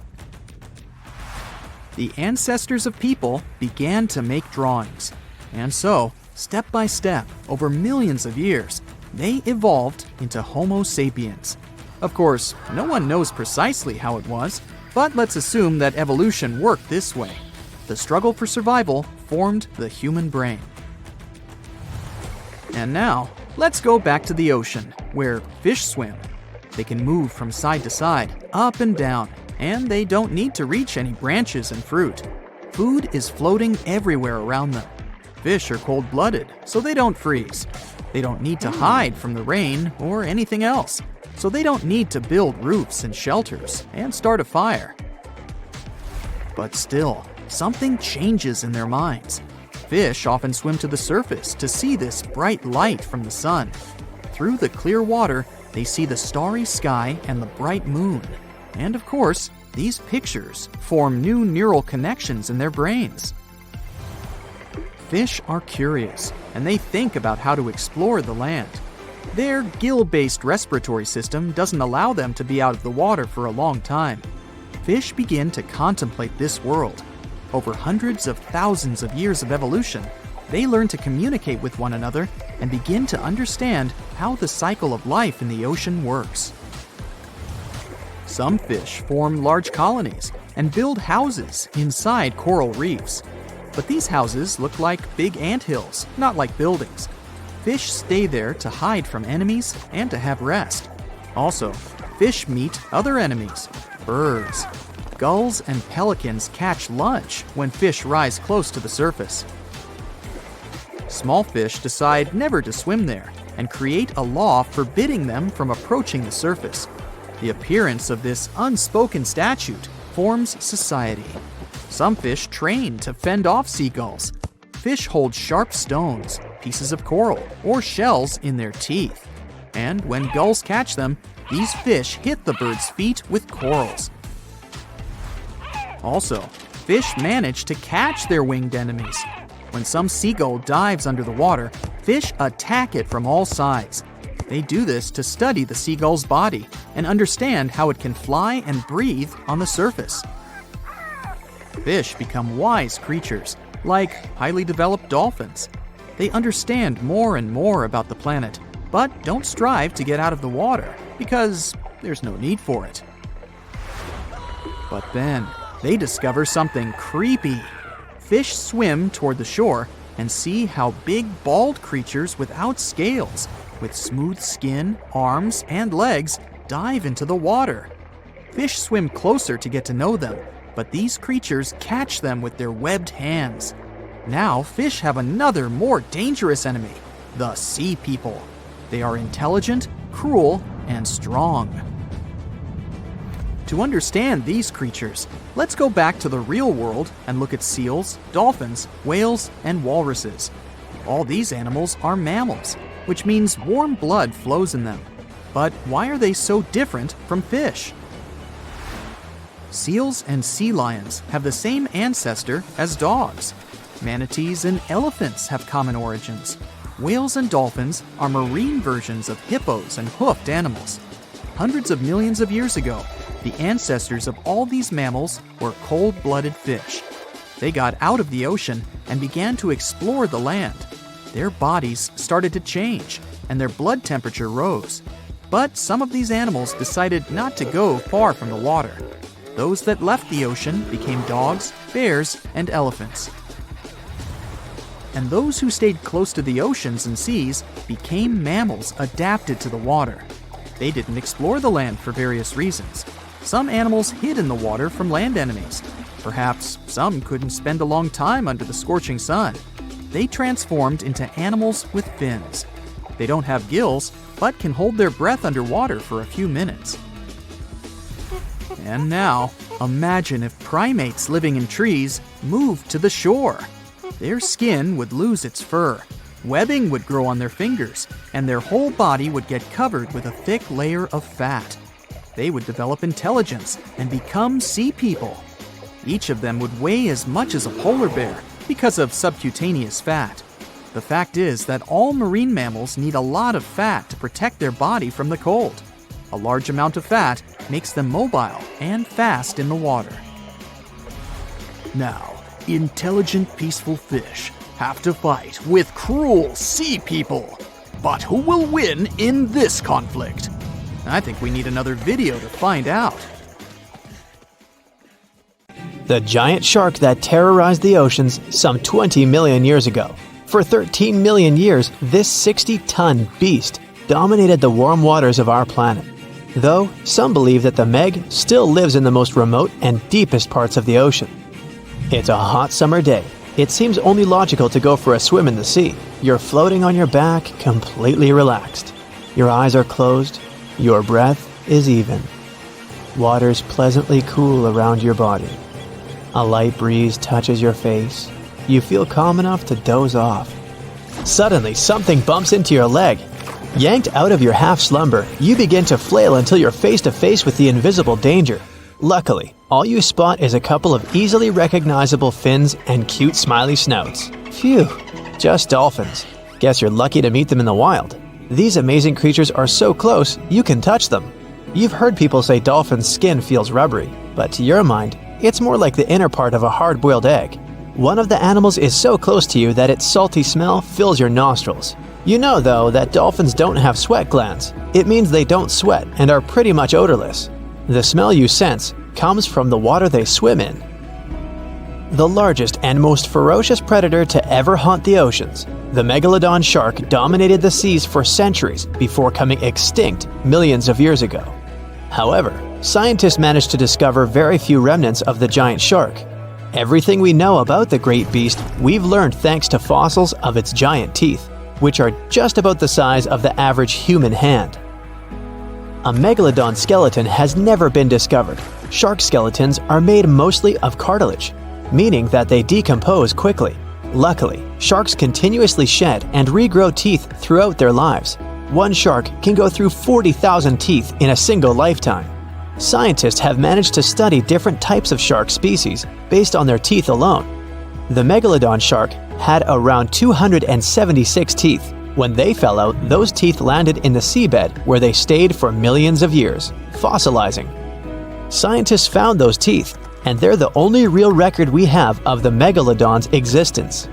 The ancestors of people began to make drawings. And so, step by step, over millions of years, they evolved into Homo sapiens. Of course, no one knows precisely how it was, but let's assume that evolution worked this way. The struggle for survival formed the human brain. And now, let's go back to the ocean, where fish swim. They can move from side to side, up and down, and they don't need to reach any branches and fruit. Food is floating everywhere around them. Fish are cold-blooded, so they don't freeze. They don't need to hide from the rain or anything else, so they don't need to build roofs and shelters and start a fire. But still, something changes in their minds. Fish often swim to the surface to see this bright light from the sun. Through the clear water, they see the starry sky and the bright moon. And of course, these pictures form new neural connections in their brains. Fish are curious, and they think about how to explore the land. Their gill-based respiratory system doesn't allow them to be out of the water for a long time. Fish begin to contemplate this world. Over hundreds of thousands of years of evolution, they learn to communicate with one another and begin to understand how the cycle of life in the ocean works. Some fish form large colonies and build houses inside coral reefs. But these houses look like big anthills, not like buildings. Fish stay there to hide from enemies and to have rest. Also, fish meet other enemies, birds. Gulls and pelicans catch lunch when fish rise close to the surface. Small fish decide never to swim there and create a law forbidding them from approaching the surface. The appearance of this unspoken statute forms society. Some fish train to fend off seagulls. Fish hold sharp stones, pieces of coral, or shells in their teeth. And when gulls catch them, these fish hit the bird's feet with corals. Also, fish manage to catch their winged enemies. When some seagull dives under the water, fish attack it from all sides. They do this to study the seagull's body and understand how it can fly and breathe on the surface. Fish become wise creatures. like highly developed dolphins. They understand more and more about the planet, but don't strive to get out of the water because there's no need for it. But then, they discover something creepy. Fish swim toward the shore and see how big bald creatures without scales, with smooth skin, arms, and legs, dive into the water. Fish swim closer to get to know them, but these creatures catch them with their webbed hands. Now fish have another, more dangerous enemy, the sea people. They are intelligent, cruel, and strong. To understand these creatures, let's go back to the real world and look at seals, dolphins, whales, and walruses. All these animals are mammals, which means warm blood flows in them. But why are they so different from fish? Seals and sea lions have the same ancestor as dogs. Manatees and elephants have common origins. Whales and dolphins are marine versions of hippos and hoofed animals. Hundreds of millions of years ago, the ancestors of all these mammals were cold-blooded fish. They got out of the ocean and began to explore the land. Their bodies started to change, and their blood temperature rose. But some of these animals decided not to go far from the water. Those that left the ocean became dogs, bears, and elephants. And those who stayed close to the oceans and seas became mammals adapted to the water. They didn't explore the land for various reasons. Some animals hid in the water from land enemies. Perhaps some couldn't spend a long time under the scorching sun. They transformed into animals with fins. They don't have gills, but can hold their breath underwater for a few minutes. And now, imagine if primates living in trees moved to the shore. Their skin would lose its fur, webbing would grow on their fingers, and their whole body would get covered with a thick layer of fat. They would develop intelligence and become sea people. Each of them would weigh as much as a polar bear because of subcutaneous fat. The fact is that all marine mammals need a lot of fat to protect their body from the cold. A large amount of fat makes them mobile and fast in the water. Now, intelligent, peaceful fish have to fight with cruel sea people. But who will win in this conflict? I think we need another video to find out. The giant shark that terrorized the oceans some 20 million years ago. For 13 million years, this 60-ton beast dominated the warm waters of our planet. Though, some believe that the Meg still lives in the most remote and deepest parts of the ocean. It's a hot summer day. It seems only logical to go for a swim in the sea. You're floating on your back, completely relaxed. Your eyes are closed. Your breath is even. Water's pleasantly cool around your body. A light breeze touches your face. You feel calm enough to doze off. Suddenly, something bumps into your leg. Yanked out of your half-slumber, you begin to flail until you're face-to-face with the invisible danger. Luckily, all you spot is a couple of easily recognizable fins and cute smiley snouts. Phew, just dolphins. Guess you're lucky to meet them in the wild. These amazing creatures are so close, you can touch them. You've heard people say dolphins' skin feels rubbery, but to your mind, it's more like the inner part of a hard-boiled egg. One of the animals is so close to you that its salty smell fills your nostrils. You know, though, that dolphins don't have sweat glands. It means they don't sweat and are pretty much odorless. The smell you sense comes from the water they swim in. The largest and most ferocious predator to ever haunt the oceans, the Megalodon shark dominated the seas for centuries before coming extinct millions of years ago. However, scientists managed to discover very few remnants of the giant shark. Everything we know about the great beast we've learned thanks to fossils of its giant teeth, which are just about the size of the average human hand. A megalodon skeleton has never been discovered. Shark skeletons are made mostly of cartilage, meaning that they decompose quickly. Luckily, sharks continuously shed and regrow teeth throughout their lives. One shark can go through 40,000 teeth in a single lifetime. Scientists have managed to study different types of shark species based on their teeth alone. The megalodon shark had around 276 teeth. When they fell out, those teeth landed in the seabed where they stayed for millions of years, fossilizing. Scientists found those teeth and they're the only real record we have of the Megalodon's existence.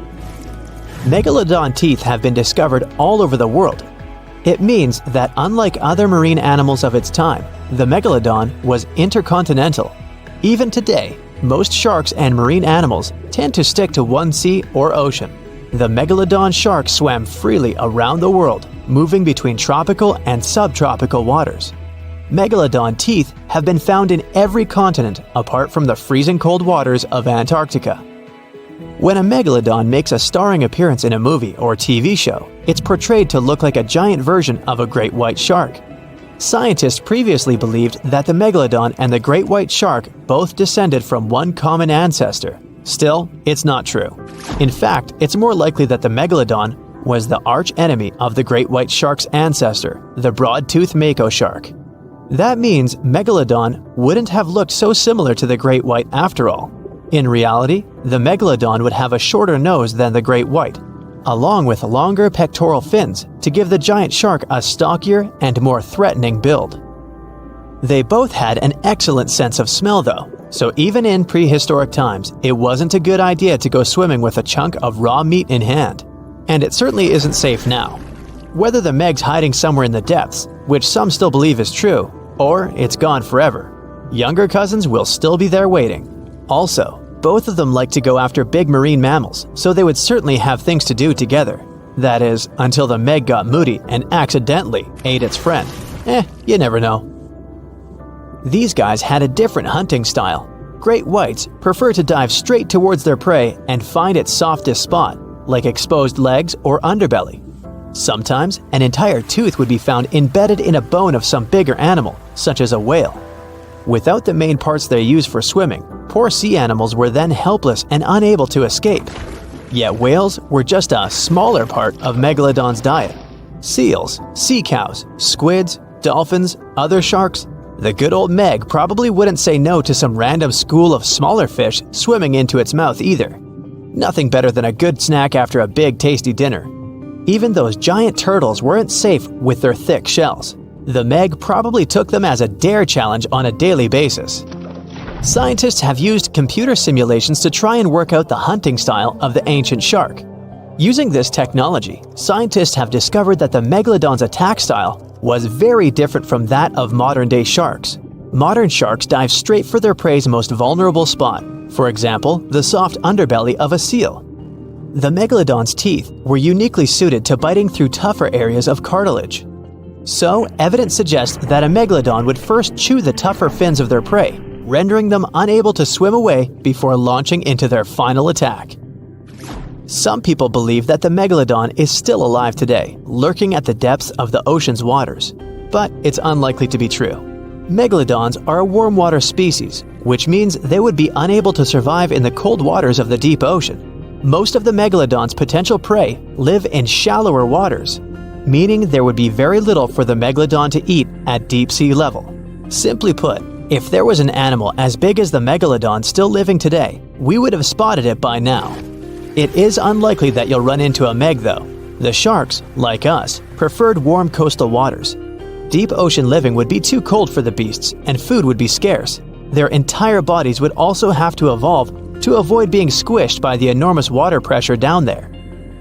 Megalodon teeth have been discovered all over the world. It means that unlike other marine animals of its time, the Megalodon was intercontinental. Even today, most sharks and marine animals tend to stick to one sea or ocean. The Megalodon shark swam freely around the world, moving between tropical and subtropical waters. Megalodon teeth have been found in every continent apart from the freezing cold waters of Antarctica. When a Megalodon makes a starring appearance in a movie or TV show, it's portrayed to look like a giant version of a great white shark. Scientists previously believed that the Megalodon and the great white shark both descended from one common ancestor. Still, it's not true. In fact, it's more likely that the Megalodon was the arch-enemy of the great white shark's ancestor, the broad-toothed mako shark. That means Megalodon wouldn't have looked so similar to the great white after all. In reality, the Megalodon would have a shorter nose than the great white, along with longer pectoral fins to give the giant shark a stockier and more threatening build. They both had an excellent sense of smell though, so even in prehistoric times, it wasn't a good idea to go swimming with a chunk of raw meat in hand. And it certainly isn't safe now. Whether the Meg's hiding somewhere in the depths, which some still believe is true, or it's gone forever, younger cousins will still be there waiting. Also, both of them like to go after big marine mammals, so they would certainly have things to do together. That is, until the Meg got moody and accidentally ate its friend. You never know. These guys had a different hunting style. Great whites prefer to dive straight towards their prey and find its softest spot, like exposed legs or underbelly. Sometimes, an entire tooth would be found embedded in a bone of some bigger animal, such as a whale. Without the main parts they use for swimming, poor sea animals were then helpless and unable to escape. Yet whales were just a smaller part of Megalodon's diet. Seals, sea cows, squids, dolphins, other sharks. The good old Meg probably wouldn't say no to some random school of smaller fish swimming into its mouth either. Nothing better than a good snack after a big tasty dinner. Even those giant turtles weren't safe with their thick shells. The Meg probably took them as a dare challenge on a daily basis. Scientists have used computer simulations to try and work out the hunting style of the ancient shark. Using this technology, scientists have discovered that the Megalodon's attack style was very different from that of modern-day sharks. Modern sharks dive straight for their prey's most vulnerable spot, for example, the soft underbelly of a seal. The Megalodon's teeth were uniquely suited to biting through tougher areas of cartilage. So, evidence suggests that a Megalodon would first chew the tougher fins of their prey, rendering them unable to swim away before launching into their final attack. Some people believe that the Megalodon is still alive today, lurking at the depths of the ocean's waters. But it's unlikely to be true. Megalodons are a warm water species, which means they would be unable to survive in the cold waters of the deep ocean. Most of the Megalodon's potential prey live in shallower waters, meaning there would be very little for the Megalodon to eat at deep sea level. Simply put, if there was an animal as big as the Megalodon still living today, we would have spotted it by now. It is unlikely that you'll run into a Meg though. The sharks, like us, preferred warm coastal waters. Deep ocean living would be too cold for the beasts, and food would be scarce. Their entire bodies would also have to evolve to avoid being squished by the enormous water pressure down there.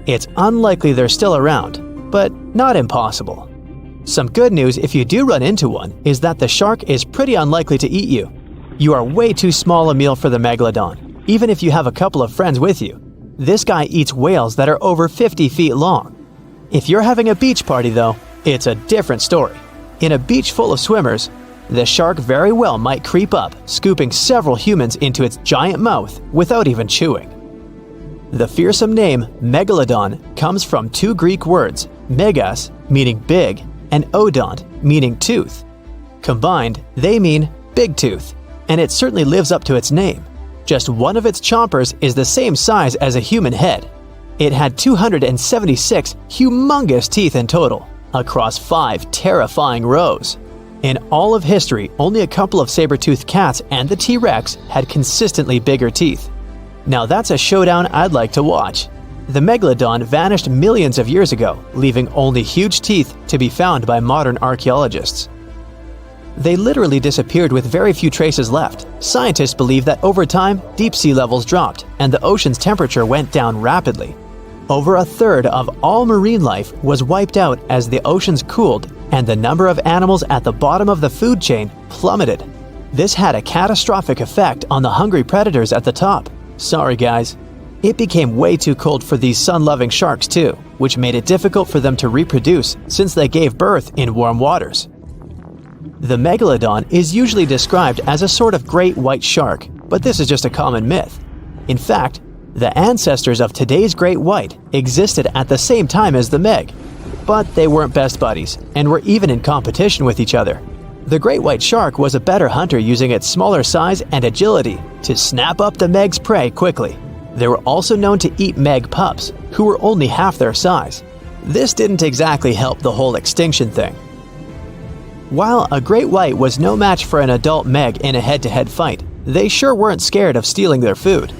It's unlikely they're still around, but not impossible. Some good news if you do run into one is that the shark is pretty unlikely to eat you. You are way too small a meal for the Megalodon, even if you have a couple of friends with you. This guy eats whales that are over 50 feet long. If you're having a beach party though, it's a different story. In a beach full of swimmers, the shark very well might creep up, scooping several humans into its giant mouth without even chewing. The fearsome name Megalodon comes from two Greek words, megas, meaning big, and odont, meaning tooth. Combined, they mean big tooth, and it certainly lives up to its name. Just one of its chompers is the same size as a human head. It had 276 humongous teeth in total, across 5 terrifying rows. In all of history, only a couple of saber-toothed cats and the T-Rex had consistently bigger teeth. Now that's a showdown I'd like to watch. The Megalodon vanished millions of years ago, leaving only huge teeth to be found by modern archaeologists. They literally disappeared with very few traces left. Scientists believe that over time, deep sea levels dropped and the ocean's temperature went down rapidly. Over a third of all marine life was wiped out as the oceans cooled and the number of animals at the bottom of the food chain plummeted. This had a catastrophic effect on the hungry predators at the top. Sorry guys. It became way too cold for these sun-loving sharks too, which made it difficult for them to reproduce since they gave birth in warm waters. The Megalodon is usually described as a sort of great white shark, but this is just a common myth. In fact, the ancestors of today's great white existed at the same time as the Meg, but they weren't best buddies and were even in competition with each other. The great white shark was a better hunter using its smaller size and agility to snap up the Meg's prey quickly. They were also known to eat Meg pups, who were only half their size. This didn't exactly help the whole extinction thing. While a great white was no match for an adult Meg in a head-to-head fight, they sure weren't scared of stealing their food.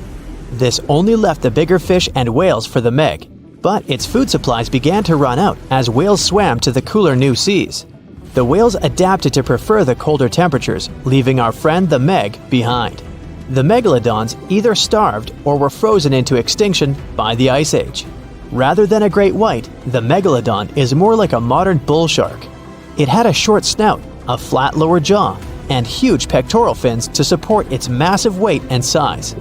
This only left the bigger fish and whales for the Meg, but its food supplies began to run out as whales swam to the cooler new seas. The whales adapted to prefer the colder temperatures, leaving our friend the Meg behind. The megalodons either starved or were frozen into extinction by the Ice Age. Rather than a great white, the megalodon is more like a modern bull shark. It had a short snout, a flat lower jaw, and huge pectoral fins to support its massive weight and size.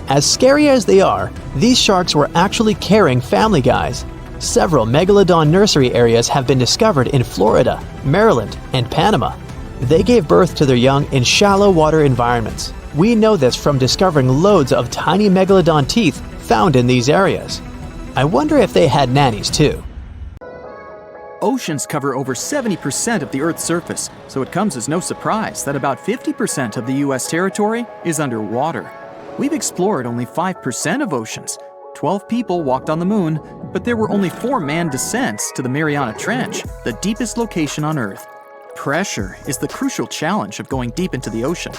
As scary as they are, these sharks were actually caring family guys. Several megalodon nursery areas have been discovered in Florida, Maryland, and Panama. They gave birth to their young in shallow water environments. We know this from discovering loads of tiny megalodon teeth found in these areas. I wonder if they had nannies too. Oceans cover over 70% of the Earth's surface, so it comes as no surprise that about 50% of the US territory is underwater. We've explored only 5% of oceans. 12 people walked on the moon, but there were only 4 manned descents to the Mariana Trench, the deepest location on Earth. Pressure is the crucial challenge of going deep into the ocean.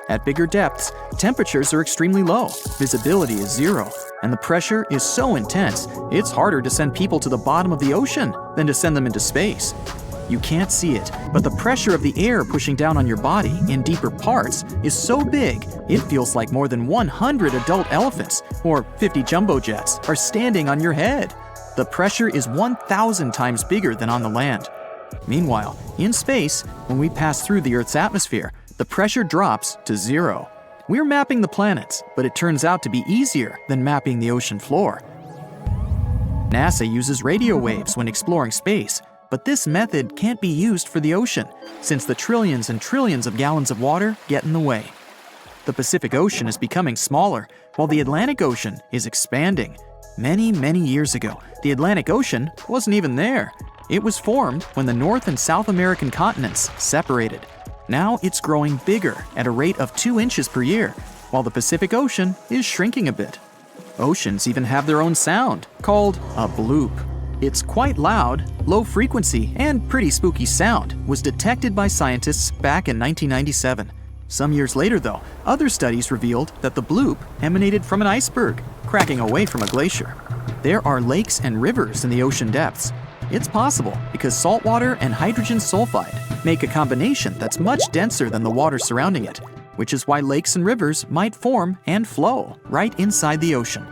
At bigger depths, temperatures are extremely low, visibility is zero, and the pressure is so intense, it's harder to send people to the bottom of the ocean than to send them into space. You can't see it, but the pressure of the air pushing down on your body in deeper parts is so big, it feels like more than 100 adult elephants or 50 jumbo jets are standing on your head. The pressure is 1,000 times bigger than on the land. Meanwhile, in space, when we pass through the Earth's atmosphere, the pressure drops to zero. We're mapping the planets, but it turns out to be easier than mapping the ocean floor. NASA uses radio waves when exploring space, but this method can't be used for the ocean, since the trillions and trillions of gallons of water get in the way. The Pacific Ocean is becoming smaller, while the Atlantic Ocean is expanding. Many, many years ago, the Atlantic Ocean wasn't even there. It was formed when the North and South American continents separated. Now it's growing bigger at a rate of 2 inches per year, while the Pacific Ocean is shrinking a bit. Oceans even have their own sound, called a bloop. Its quite loud, low frequency, and pretty spooky sound was detected by scientists back in 1997. Some years later, though, other studies revealed that the bloop emanated from an iceberg, cracking away from a glacier. There are lakes and rivers in the ocean depths. It's possible because saltwater and hydrogen sulfide make a combination that's much denser than the water surrounding it, which is why lakes and rivers might form and flow right inside the ocean.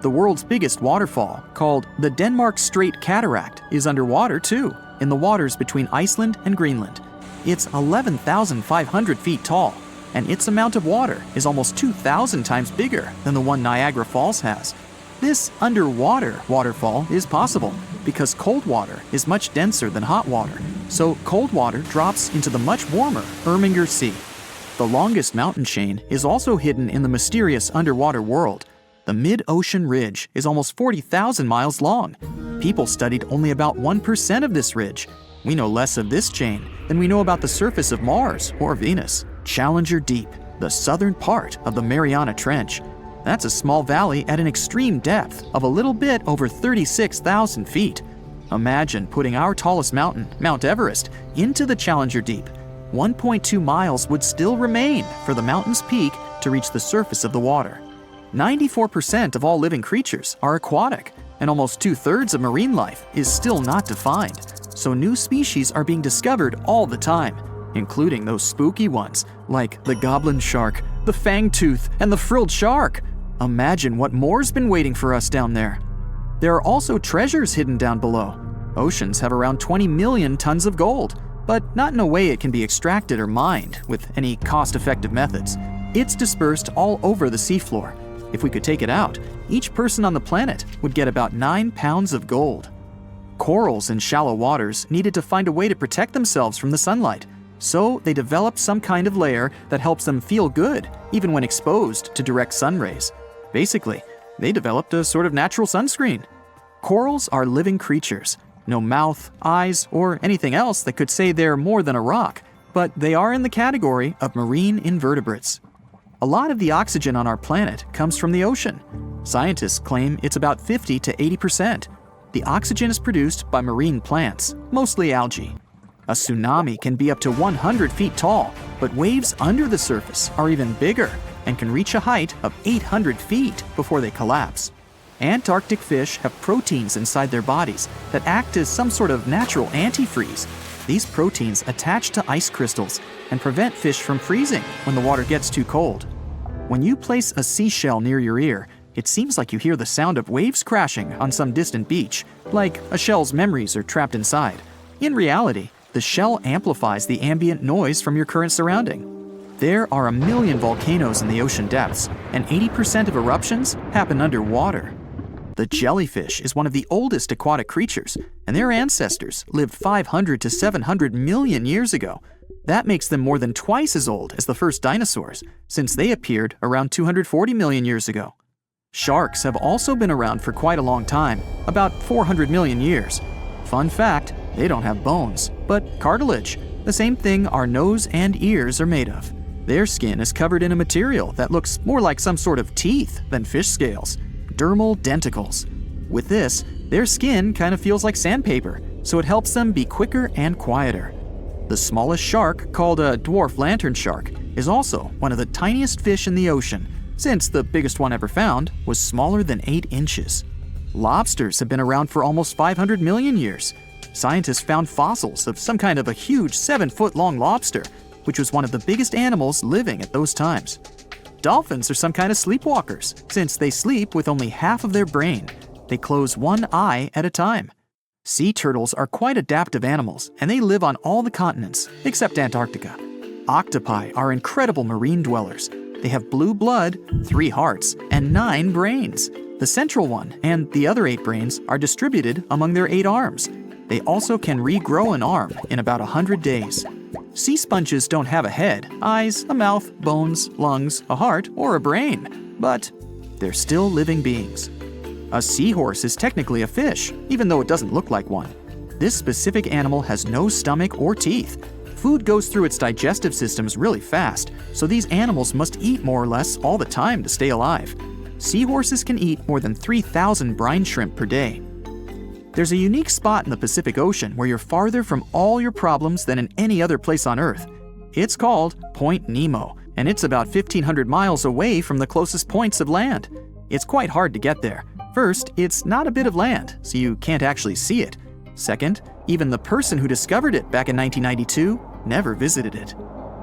The world's biggest waterfall, called the Denmark Strait Cataract, is underwater too, in the waters between Iceland and Greenland. It's 11,500 feet tall, and its amount of water is almost 2,000 times bigger than the one Niagara Falls has. This underwater waterfall is possible because cold water is much denser than hot water, so cold water drops into the much warmer Erminger Sea. The longest mountain chain is also hidden in the mysterious underwater world. The mid-ocean ridge is almost 40,000 miles long. People studied only about 1% of this ridge. We know less of this chain than we know about the surface of Mars or Venus. Challenger Deep, the southern part of the Mariana Trench. That's a small valley at an extreme depth of a little bit over 36,000 feet. Imagine putting our tallest mountain, Mount Everest, into the Challenger Deep. 1.2 miles would still remain for the mountain's peak to reach the surface of the water. 94% of all living creatures are aquatic, and almost 2/3 of marine life is still not defined. So new species are being discovered all the time. including those spooky ones like the goblin shark, the fangtooth, and the frilled shark. Imagine what more's been waiting for us down there. There are also treasures hidden down below. Oceans have around 20 million tons of gold, but not in a way it can be extracted or mined with any cost-effective methods. It's dispersed all over the seafloor. If we could take it out, each person on the planet would get about 9 pounds of gold. Corals in shallow waters needed to find a way to protect themselves from the sunlight, so they developed some kind of layer that helps them feel good, even when exposed to direct sun rays. Basically, they developed a sort of natural sunscreen. Corals are living creatures. No mouth, eyes, or anything else that could say they're more than a rock, but they are in the category of marine invertebrates. A lot of the oxygen on our planet comes from the ocean. Scientists claim it's about 50 to 80%. The oxygen is produced by marine plants, mostly algae. A tsunami can be up to 100 feet tall, but waves under the surface are even bigger and can reach a height of 800 feet before they collapse. Antarctic fish have proteins inside their bodies that act as some sort of natural antifreeze. These proteins attach to ice crystals and prevent fish from freezing when the water gets too cold. When you place a seashell near your ear, it seems like you hear the sound of waves crashing on some distant beach, like a shell's memories are trapped inside. In reality, the shell amplifies the ambient noise from your current surrounding. There are 1 million volcanoes in the ocean depths, and 80% of eruptions happen underwater. The jellyfish is one of the oldest aquatic creatures, and their ancestors lived 500 to 700 million years ago. That makes them more than twice as old as the first dinosaurs, since they appeared around 240 million years ago. Sharks have also been around for quite a long time, about 400 million years. Fun fact, they don't have bones, but cartilage, the same thing our nose and ears are made of. Their skin is covered in a material that looks more like some sort of teeth than fish scales. Dermal denticles. With this, their skin kind of feels like sandpaper, so it helps them be quicker and quieter. The smallest shark, called a dwarf lantern shark, is also one of the tiniest fish in the ocean, since the biggest one ever found was smaller than 8 inches. Lobsters have been around for almost 500 million years. Scientists found fossils of some kind of a huge 7-foot-long lobster, which was one of the biggest animals living at those times. Dolphins are some kind of sleepwalkers, since they sleep with only half of their brain. They close one eye at a time. Sea turtles are quite adaptive animals, and they live on all the continents, except Antarctica. Octopi are incredible marine dwellers. They have blue blood, 3 hearts, and 9 brains. The central one and the other 8 brains are distributed among their 8 arms. They also can regrow an arm in about 100 days. Sea sponges don't have a head, eyes, a mouth, bones, lungs, a heart, or a brain, but they're still living beings. A seahorse is technically a fish, even though it doesn't look like one. This specific animal has no stomach or teeth. Food goes through its digestive systems really fast, so these animals must eat more or less all the time to stay alive. Seahorses can eat more than 3,000 brine shrimp per day. There's a unique spot in the Pacific Ocean where you're farther from all your problems than in any other place on Earth. It's called Point Nemo, and it's about 1,500 miles away from the closest points of land. It's quite hard to get there. First, it's not a bit of land, so you can't actually see it. Second, even the person who discovered it back in 1992 never visited it.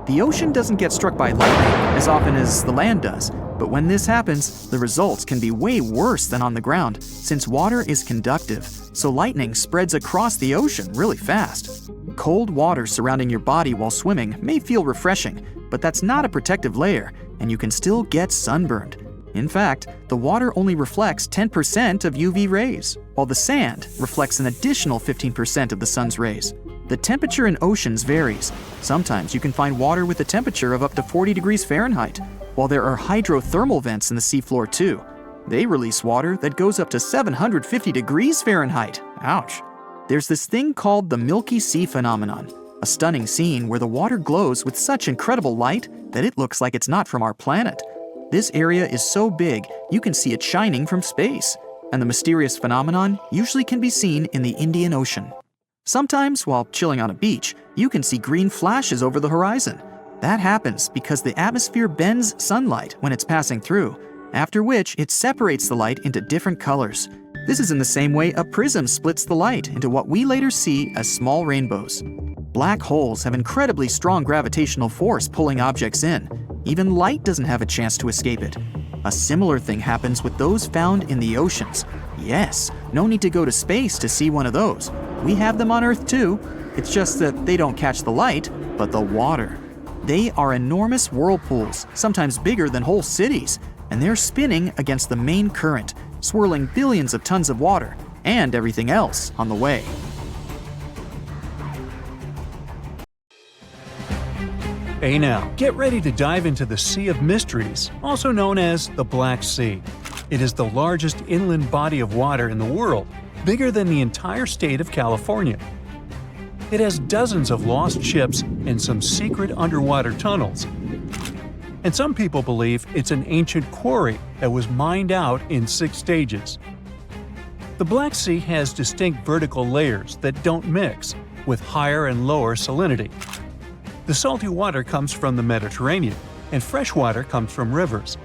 The ocean doesn't get struck by lightning as often as the land does, but when this happens, the results can be way worse than on the ground, since water is conductive, so lightning spreads across the ocean really fast. Cold water surrounding your body while swimming may feel refreshing, but that's not a protective layer, and you can still get sunburned. In fact, the water only reflects 10% of UV rays, while the sand reflects an additional 15% of the sun's rays. The temperature in oceans varies. Sometimes you can find water with a temperature of up to 40 degrees Fahrenheit, while there are hydrothermal vents in the seafloor too. They release water that goes up to 750 degrees Fahrenheit. Ouch. There's this thing called the Milky Sea phenomenon, a stunning scene where the water glows with such incredible light that it looks like it's not from our planet. This area is so big, you can see it shining from space, and the mysterious phenomenon usually can be seen in the Indian Ocean. Sometimes, while chilling on a beach, you can see green flashes over the horizon. That happens because the atmosphere bends sunlight when it's passing through, after which it separates the light into different colors. This is in the same way a prism splits the light into what we later see as small rainbows. Black holes have incredibly strong gravitational force pulling objects in. Even light doesn't have a chance to escape it. A similar thing happens with those found in the oceans. Yes, no need to go to space to see one of those. We have them on Earth too. It's just that they don't catch the light, but the water. They are enormous whirlpools, sometimes bigger than whole cities, and they're spinning against the main current, swirling billions of tons of water and everything else on the way. Hey now, get ready to dive into the Sea of Mysteries, also known as the Black Sea. It is the largest inland body of water in the world, bigger than the entire state of California. It has dozens of lost ships and some secret underwater tunnels. And some people believe it's an ancient quarry that was mined out in 6 stages. The Black Sea has distinct vertical layers that don't mix, with higher and lower salinity. The salty water comes from the Mediterranean, and fresh water comes from rivers.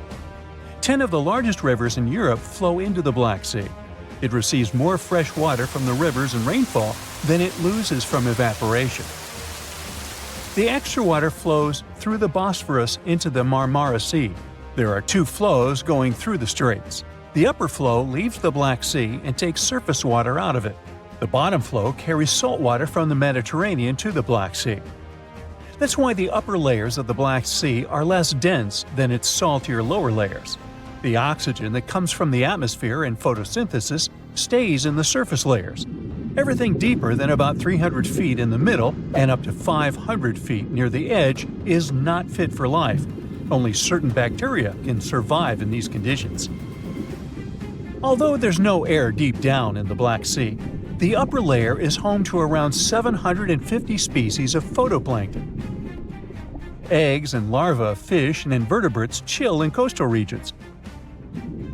10 of the largest rivers in Europe flow into the Black Sea. It receives more fresh water from the rivers and rainfall than it loses from evaporation. The extra water flows through the Bosphorus into the Marmara Sea. There are 2 flows going through the straits. The upper flow leaves the Black Sea and takes surface water out of it. The bottom flow carries salt water from the Mediterranean to the Black Sea. That's why the upper layers of the Black Sea are less dense than its saltier lower layers. The oxygen that comes from the atmosphere and photosynthesis stays in the surface layers. Everything deeper than about 300 feet in the middle and up to 500 feet near the edge is not fit for life. Only certain bacteria can survive in these conditions. Although there's no air deep down in the Black Sea, the upper layer is home to around 750 species of phytoplankton. Eggs and larvae of fish and invertebrates chill in coastal regions.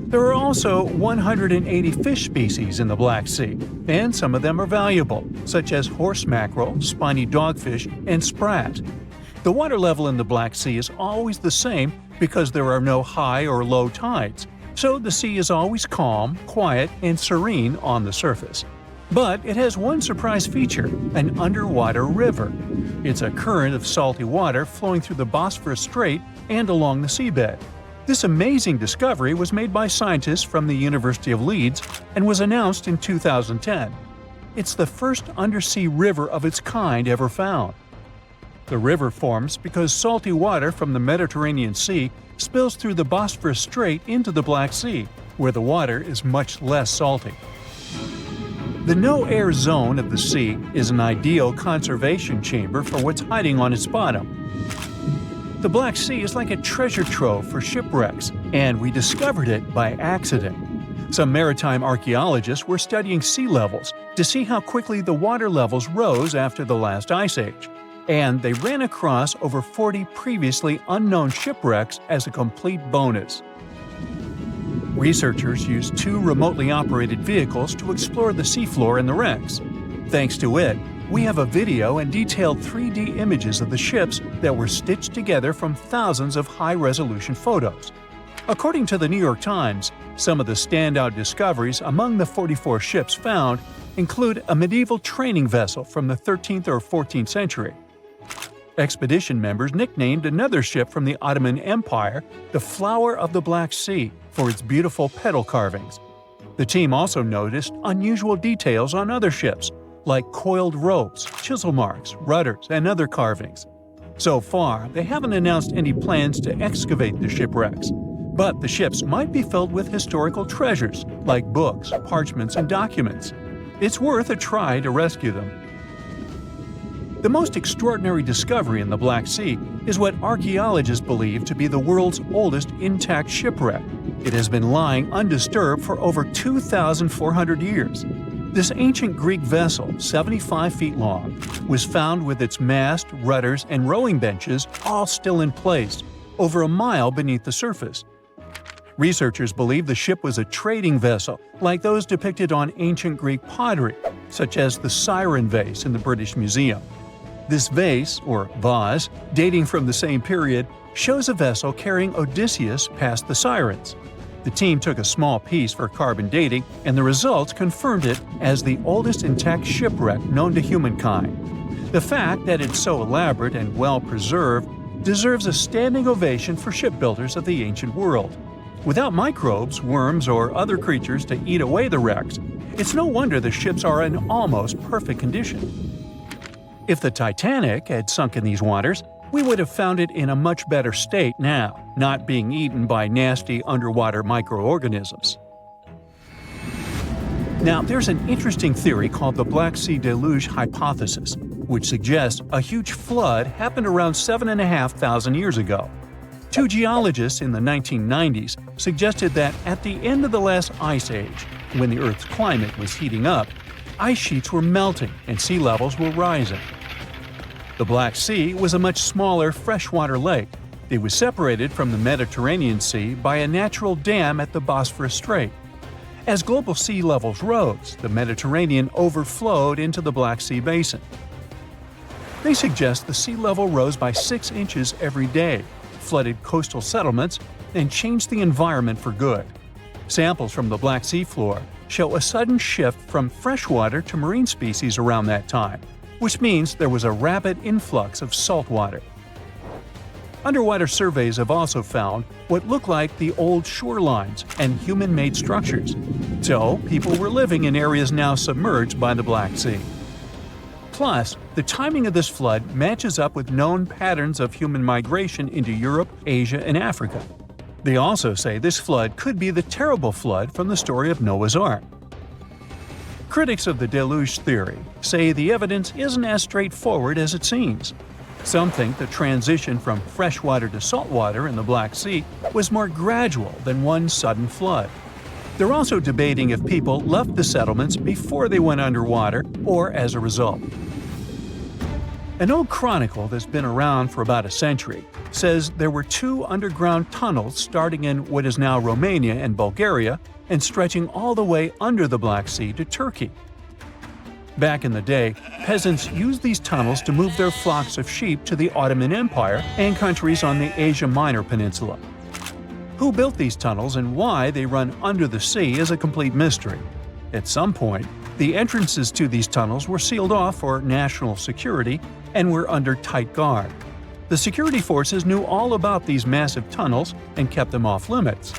There are also 180 fish species in the Black Sea, and some of them are valuable, such as horse mackerel, spiny dogfish, and sprat. The water level in the Black Sea is always the same because there are no high or low tides, so the sea is always calm, quiet, and serene on the surface. But it has one surprise feature, an underwater river. It's a current of salty water flowing through the Bosphorus Strait and along the seabed. This amazing discovery was made by scientists from the University of Leeds and was announced in 2010. It's the first undersea river of its kind ever found. The river forms because salty water from the Mediterranean Sea spills through the Bosphorus Strait into the Black Sea, where the water is much less salty. The no-air zone of the sea is an ideal conservation chamber for what's hiding on its bottom. The Black Sea is like a treasure trove for shipwrecks, and we discovered it by accident. Some maritime archaeologists were studying sea levels to see how quickly the water levels rose after the last ice age, and they ran across over 40 previously unknown shipwrecks as a complete bonus. Researchers used 2 remotely operated vehicles to explore the seafloor and the wrecks. Thanks to it, we have a video and detailed 3D images of the ships that were stitched together from thousands of high-resolution photos. According to the New York Times, some of the standout discoveries among the 44 ships found include a medieval training vessel from the 13th or 14th century. Expedition members nicknamed another ship from the Ottoman Empire the Flower of the Black Sea for its beautiful petal carvings. The team also noticed unusual details on other ships, like coiled ropes, chisel marks, rudders, and other carvings. So far, they haven't announced any plans to excavate the shipwrecks, but the ships might be filled with historical treasures like books, parchments, and documents. It's worth a try to rescue them. The most extraordinary discovery in the Black Sea is what archaeologists believe to be the world's oldest intact shipwreck. It has been lying undisturbed for over 2,400 years. This ancient Greek vessel, 75 feet long, was found with its mast, rudders, and rowing benches all still in place, over a mile beneath the surface. Researchers believe the ship was a trading vessel, like those depicted on ancient Greek pottery, such as the Siren vase in the British Museum. This vase, or vase, dating from the same period, shows a vessel carrying Odysseus past the Sirens. The team took a small piece for carbon dating, and the results confirmed it as the oldest intact shipwreck known to humankind. The fact that it's so elaborate and well preserved deserves a standing ovation for shipbuilders of the ancient world. Without microbes, worms, or other creatures to eat away the wrecks, it's no wonder the ships are in almost perfect condition. If the Titanic had sunk in these waters, we would have found it in a much better state now, not being eaten by nasty underwater microorganisms. Now, there's an interesting theory called the Black Sea Deluge hypothesis, which suggests a huge flood happened around 7,500 years ago. Two geologists in the 1990s suggested that at the end of the last ice age, when the Earth's climate was heating up, ice sheets were melting and sea levels were rising. The Black Sea was a much smaller freshwater lake. It was separated from the Mediterranean Sea by a natural dam at the Bosphorus Strait. As global sea levels rose, the Mediterranean overflowed into the Black Sea basin. They suggest the sea level rose by 6 inches every day, flooded coastal settlements, and changed the environment for good. Samples from the Black Sea floor show a sudden shift from freshwater to marine species around that time, which means there was a rapid influx of salt water. Underwater surveys have also found what look like the old shorelines and human-made structures. So, people were living in areas now submerged by the Black Sea. Plus, the timing of this flood matches up with known patterns of human migration into Europe, Asia, and Africa. They also say this flood could be the terrible flood from the story of Noah's Ark. Critics of the deluge theory say the evidence isn't as straightforward as it seems. Some think the transition from freshwater to saltwater in the Black Sea was more gradual than one sudden flood. They're also debating if people left the settlements before they went underwater or as a result. An old chronicle that's been around for about a century says there were 2 underground tunnels starting in what is now Romania and Bulgaria and stretching all the way under the Black Sea to Turkey. Back in the day, peasants used these tunnels to move their flocks of sheep to the Ottoman Empire and countries on the Asia Minor Peninsula. Who built these tunnels and why they run under the sea is a complete mystery. At some point, the entrances to these tunnels were sealed off for national security and were under tight guard. The security forces knew all about these massive tunnels and kept them off limits.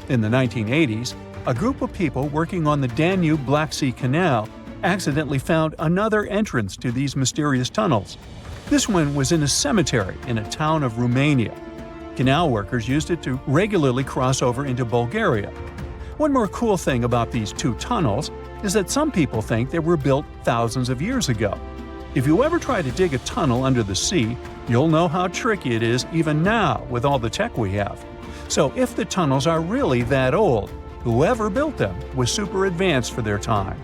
In the 1980s, a group of people working on the Danube-Black Sea Canal accidentally found another entrance to these mysterious tunnels. This one was in a cemetery in a town of Romania. Canal workers used it to regularly cross over into Bulgaria. One more cool thing about these 2 tunnels is that some people think they were built thousands of years ago. If you ever try to dig a tunnel under the sea, you'll know how tricky it is even now with all the tech we have. So if the tunnels are really that old, whoever built them was super advanced for their time.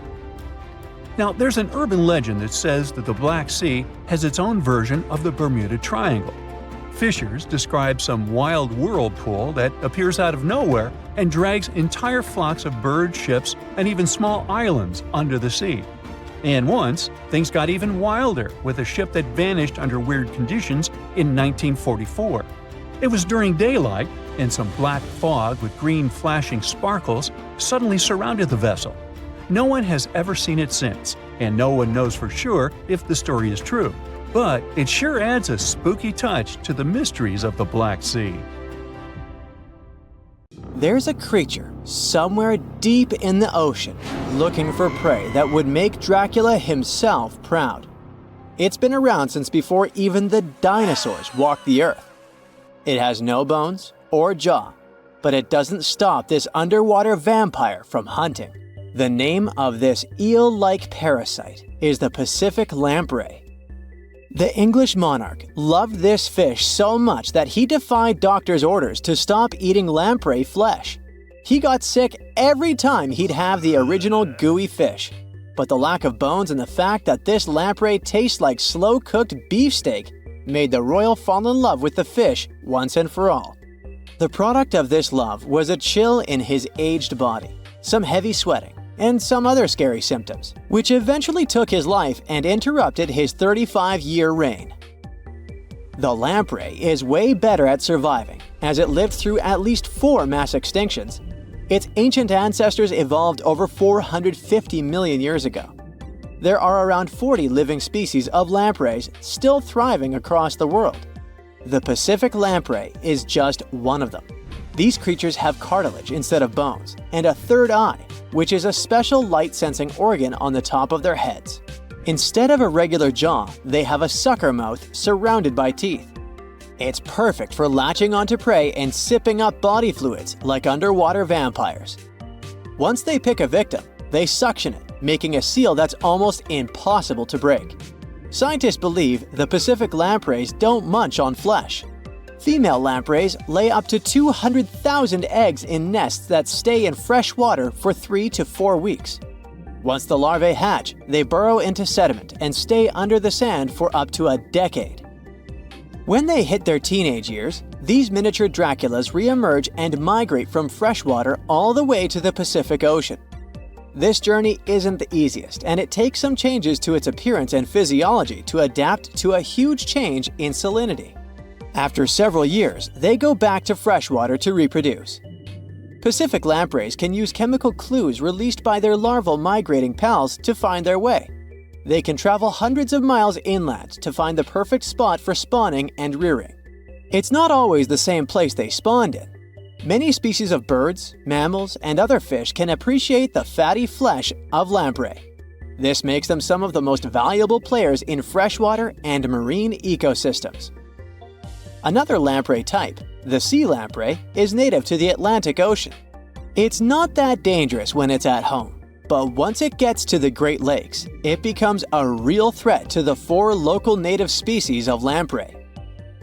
Now, there's an urban legend that says that the Black Sea has its own version of the Bermuda Triangle. Fishers describe some wild whirlpool that appears out of nowhere and drags entire flocks of birds, ships, and even small islands under the sea. And once, things got even wilder with a ship that vanished under weird conditions in 1944. It was during daylight, and some black fog with green flashing sparkles suddenly surrounded the vessel. No one has ever seen it since, and no one knows for sure if the story is true. But it sure adds a spooky touch to the mysteries of the Black Sea. There's a creature somewhere deep in the ocean looking for prey that would make Dracula himself proud. It's been around since before even the dinosaurs walked the earth. It has no bones or jaw, but it doesn't stop this underwater vampire from hunting. The name of this eel-like parasite is the Pacific lamprey. The English monarch loved this fish so much that he defied doctors' orders to stop eating lamprey flesh. He got sick every time he'd have the original gooey fish. But the lack of bones and the fact that this lamprey tastes like slow-cooked beefsteak made the royal fall in love with the fish once and for all. The product of this love was a chill in his aged body, some heavy sweating, and some other scary symptoms, which eventually took his life and interrupted his 35-year reign. The lamprey is way better at surviving, as it lived through at least 4 mass extinctions. Its ancient ancestors evolved over 450 million years ago. There are around 40 living species of lampreys still thriving across the world. The Pacific lamprey is just one of them. These creatures have cartilage instead of bones, and a third eye, which is a special light-sensing organ on the top of their heads. Instead of a regular jaw, they have a sucker mouth surrounded by teeth. It's perfect for latching onto prey and sipping up body fluids like underwater vampires. Once they pick a victim, they suction it, making a seal that's almost impossible to break. Scientists believe the Pacific lampreys don't munch on flesh. Female lampreys lay up to 200,000 eggs in nests that stay in fresh water for 3 to 4 weeks. Once the larvae hatch, they burrow into sediment and stay under the sand for up to a decade. When they hit their teenage years, these miniature Draculas re-emerge and migrate from freshwater all the way to the Pacific Ocean. This journey isn't the easiest, and it takes some changes to its appearance and physiology to adapt to a huge change in salinity. After several years, they go back to freshwater to reproduce. Pacific lampreys can use chemical clues released by their larval migrating pals to find their way. They can travel hundreds of miles inland to find the perfect spot for spawning and rearing. It's not always the same place they spawned in. Many species of birds, mammals, and other fish can appreciate the fatty flesh of lamprey. This makes them some of the most valuable players in freshwater and marine ecosystems. Another lamprey type, the sea lamprey, is native to the Atlantic Ocean. It's not that dangerous when it's at home, but once it gets to the Great Lakes, it becomes a real threat to the 4 local native species of lamprey.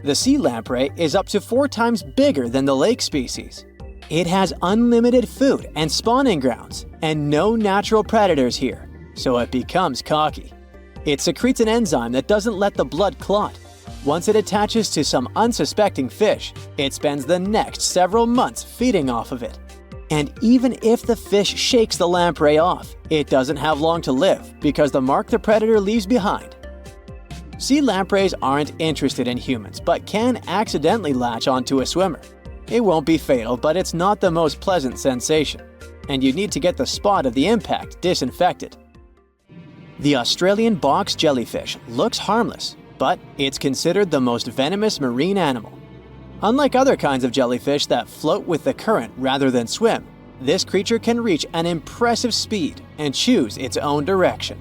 The sea lamprey is up to 4 times bigger than the lake species. It has unlimited food and spawning grounds, and no natural predators here, so it becomes cocky. It secretes an enzyme that doesn't let the blood clot. Once it attaches to some unsuspecting fish, it spends the next several months feeding off of it. And even if the fish shakes the lamprey off, it doesn't have long to live because the mark the predator leaves behind. Sea lampreys aren't interested in humans, but can accidentally latch onto a swimmer. It won't be fatal, but it's not the most pleasant sensation, and you need to get the spot of the impact disinfected. The Australian box jellyfish looks harmless, but it's considered the most venomous marine animal. Unlike other kinds of jellyfish that float with the current rather than swim, this creature can reach an impressive speed and choose its own direction.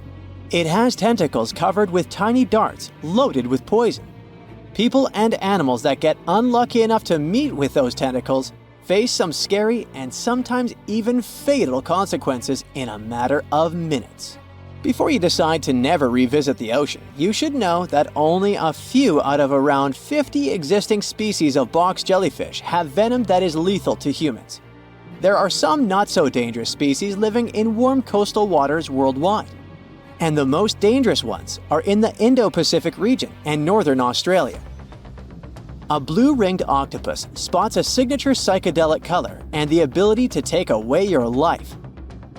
It has tentacles covered with tiny darts loaded with poison. People and animals that get unlucky enough to meet with those tentacles face some scary and sometimes even fatal consequences in a matter of minutes. Before you decide to never revisit the ocean, you should know that only a few out of around 50 existing species of box jellyfish have venom that is lethal to humans. There are some not-so-dangerous species living in warm coastal waters worldwide. And the most dangerous ones are in the Indo-Pacific region and northern Australia. A blue-ringed octopus spots a signature psychedelic color and the ability to take away your life.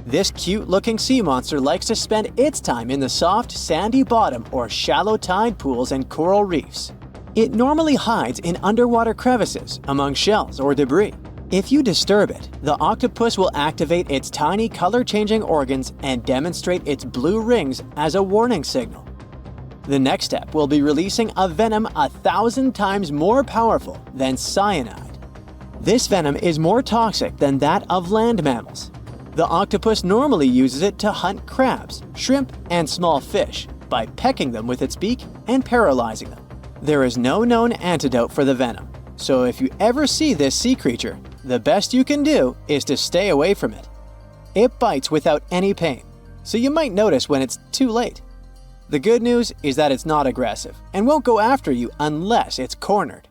This cute-looking sea monster likes to spend its time in the soft, sandy bottom or shallow tide pools and coral reefs. It normally hides in underwater crevices, among shells or debris. If you disturb it, the octopus will activate its tiny color-changing organs and demonstrate its blue rings as a warning signal. The next step will be releasing a venom 1,000 times more powerful than cyanide. This venom is more toxic than that of land mammals. The octopus normally uses it to hunt crabs, shrimp, and small fish by pecking them with its beak and paralyzing them. There is no known antidote for the venom, so if you ever see this sea creature, the best you can do is to stay away from it. It bites without any pain, so you might notice when it's too late. The good news is that it's not aggressive and won't go after you unless it's cornered.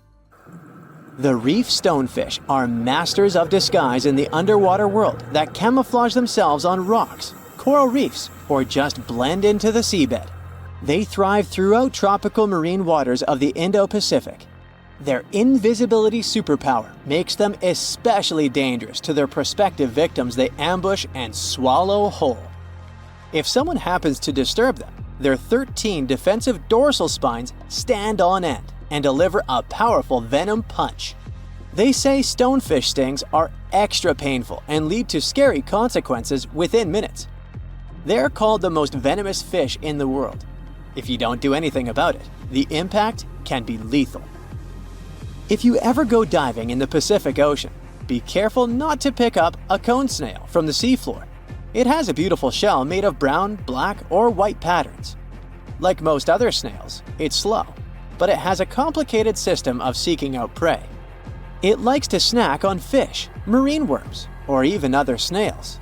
The reef stonefish are masters of disguise in the underwater world that camouflage themselves on rocks, coral reefs, or just blend into the seabed. They thrive throughout tropical marine waters of the Indo-Pacific. Their invisibility superpower makes them especially dangerous to their prospective victims they ambush and swallow whole. If someone happens to disturb them, their 13 defensive dorsal spines stand on end and deliver a powerful venom punch. They say stonefish stings are extra painful and lead to scary consequences within minutes. They're called the most venomous fish in the world. If you don't do anything about it, the impact can be lethal. If you ever go diving in the Pacific Ocean, be careful not to pick up a cone snail from the seafloor. It has a beautiful shell made of brown, black, or white patterns. Like most other snails, it's slow, but it has a complicated system of seeking out prey. It likes to snack on fish, marine worms, or even other snails.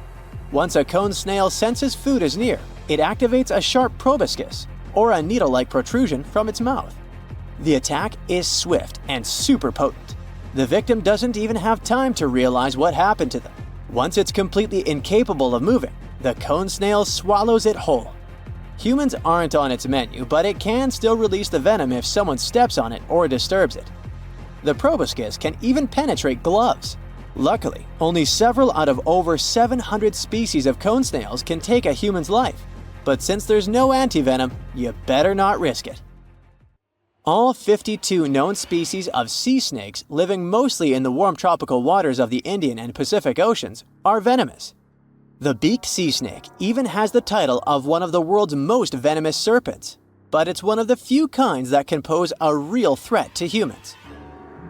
Once a cone snail senses food is near, it activates a sharp proboscis, or a needle-like protrusion from its mouth. The attack is swift and super potent. The victim doesn't even have time to realize what happened to them. Once it's completely incapable of moving, the cone snail swallows it whole. Humans aren't on its menu, but it can still release the venom if someone steps on it or disturbs it. The proboscis can even penetrate gloves. Luckily, only several out of over 700 species of cone snails can take a human's life. But since there's no antivenom, you better not risk it. All 52 known species of sea snakes living mostly in the warm tropical waters of the Indian and Pacific Oceans are venomous. The beaked sea snake even has the title of one of the world's most venomous serpents, but it's one of the few kinds that can pose a real threat to humans.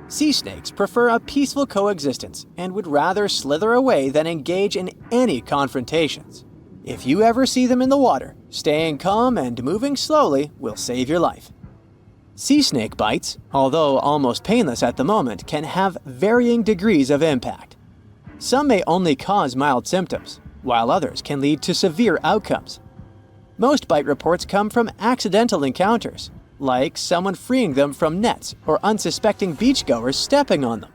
Sea snakes prefer a peaceful coexistence and would rather slither away than engage in any confrontations. If you ever see them in the water, staying calm and moving slowly will save your life. Sea snake bites, although almost painless at the moment, can have varying degrees of impact. Some may only cause mild symptoms, while others can lead to severe outcomes. Most bite reports come from accidental encounters, like someone freeing them from nets or unsuspecting beachgoers stepping on them.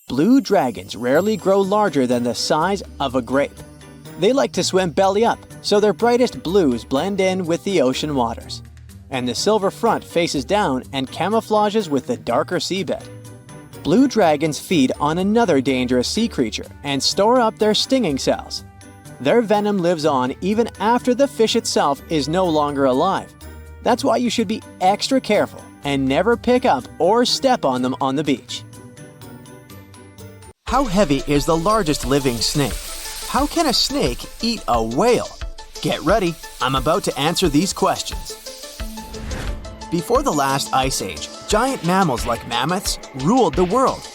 Blue dragons rarely grow larger than the size of a grape. They like to swim belly up, so their brightest blues blend in with the ocean waters. And the silver front faces down and camouflages with the darker seabed. Blue dragons feed on another dangerous sea creature and store up their stinging cells. Their venom lives on even after the fish itself is no longer alive. That's why you should be extra careful and never pick up or step on them on the beach. How heavy is the largest living snake? How can a snake eat a whale? Get ready, I'm about to answer these questions. Before the last ice age, giant mammals like mammoths ruled the world.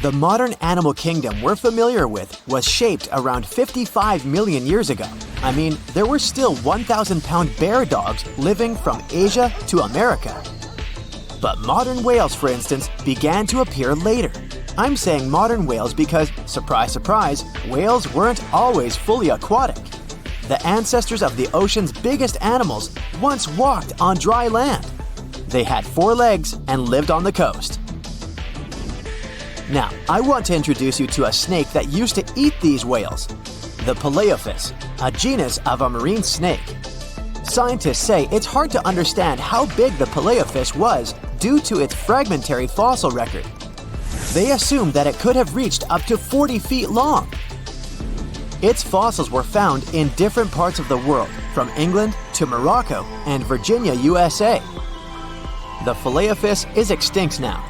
The modern animal kingdom we're familiar with was shaped around 55 million years ago. I mean, there were still 1,000-pound bear dogs living from Asia to America. But modern whales, for instance, began to appear later. I'm saying modern whales because, surprise, surprise, whales weren't always fully aquatic. The ancestors of the ocean's biggest animals once walked on dry land. They had 4 legs and lived on the coast. Now, I want to introduce you to a snake that used to eat these whales, the Paleophis, a genus of a marine snake. Scientists say it's hard to understand how big the Paleophis was due to its fragmentary fossil record. They assumed that it could have reached up to 40 feet long. Its fossils were found in different parts of the world, from England to Morocco and Virginia, USA. The Paleophis is extinct now,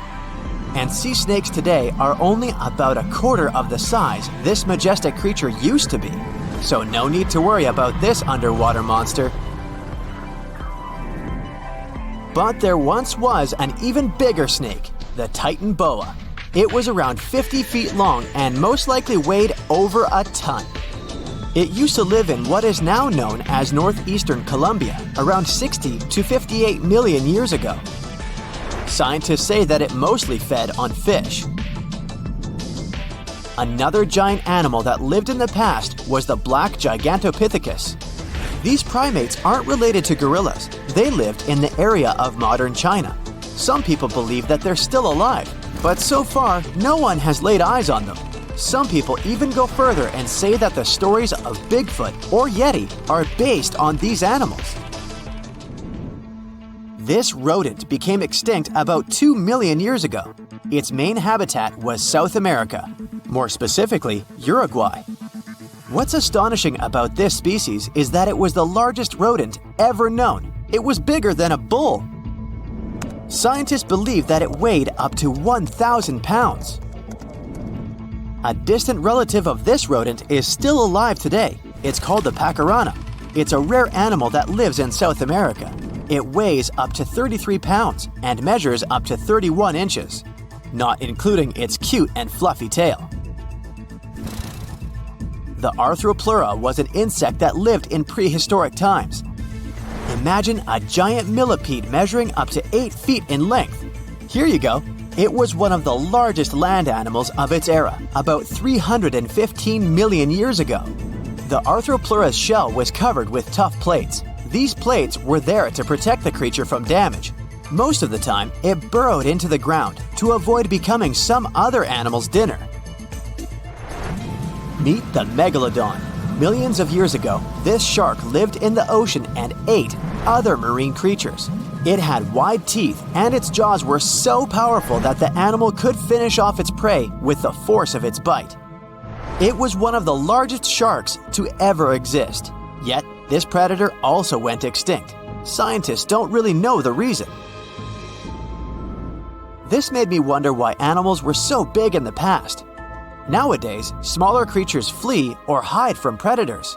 and sea snakes today are only about a quarter of the size this majestic creature used to be. So no need to worry about this underwater monster. But there once was an even bigger snake, the Titan boa. It was around 50 feet long and most likely weighed over a ton. It used to live in what is now known as northeastern Colombia around 60 to 58 million years ago. Scientists say that it mostly fed on fish. Another giant animal that lived in the past was the black Gigantopithecus. These primates aren't related to gorillas. They lived in the area of modern China. Some people believe that they're still alive, but so far, no one has laid eyes on them. Some people even go further and say that the stories of Bigfoot or Yeti are based on these animals. This rodent became extinct about 2 million years ago. Its main habitat was South America, more specifically, Uruguay. What's astonishing about this species is that it was the largest rodent ever known. It was bigger than a bull. Scientists believe that it weighed up to 1,000 pounds. A distant relative of this rodent is still alive today, It's called the pacarana. It's a rare animal that lives in South America. It weighs up to 33 pounds and measures up to 31 inches, not including its cute and fluffy tail. The Arthropleura was an insect that lived in prehistoric times. Imagine a giant millipede measuring up to 8 feet in length. Here you go. It was one of the largest land animals of its era, about 315 million years ago. The Arthropleura's shell was covered with tough plates. These plates were there to protect the creature from damage. Most of the time, it burrowed into the ground to avoid becoming some other animal's dinner. Meet the Megalodon. Millions of years ago, this shark lived in the ocean and ate other marine creatures. It had wide teeth, and its jaws were so powerful that the animal could finish off its prey with the force of its bite. It was one of the largest sharks to ever exist. Yet, this predator also went extinct. Scientists don't really know the reason. This made me wonder why animals were so big in the past. Nowadays, smaller creatures flee or hide from predators.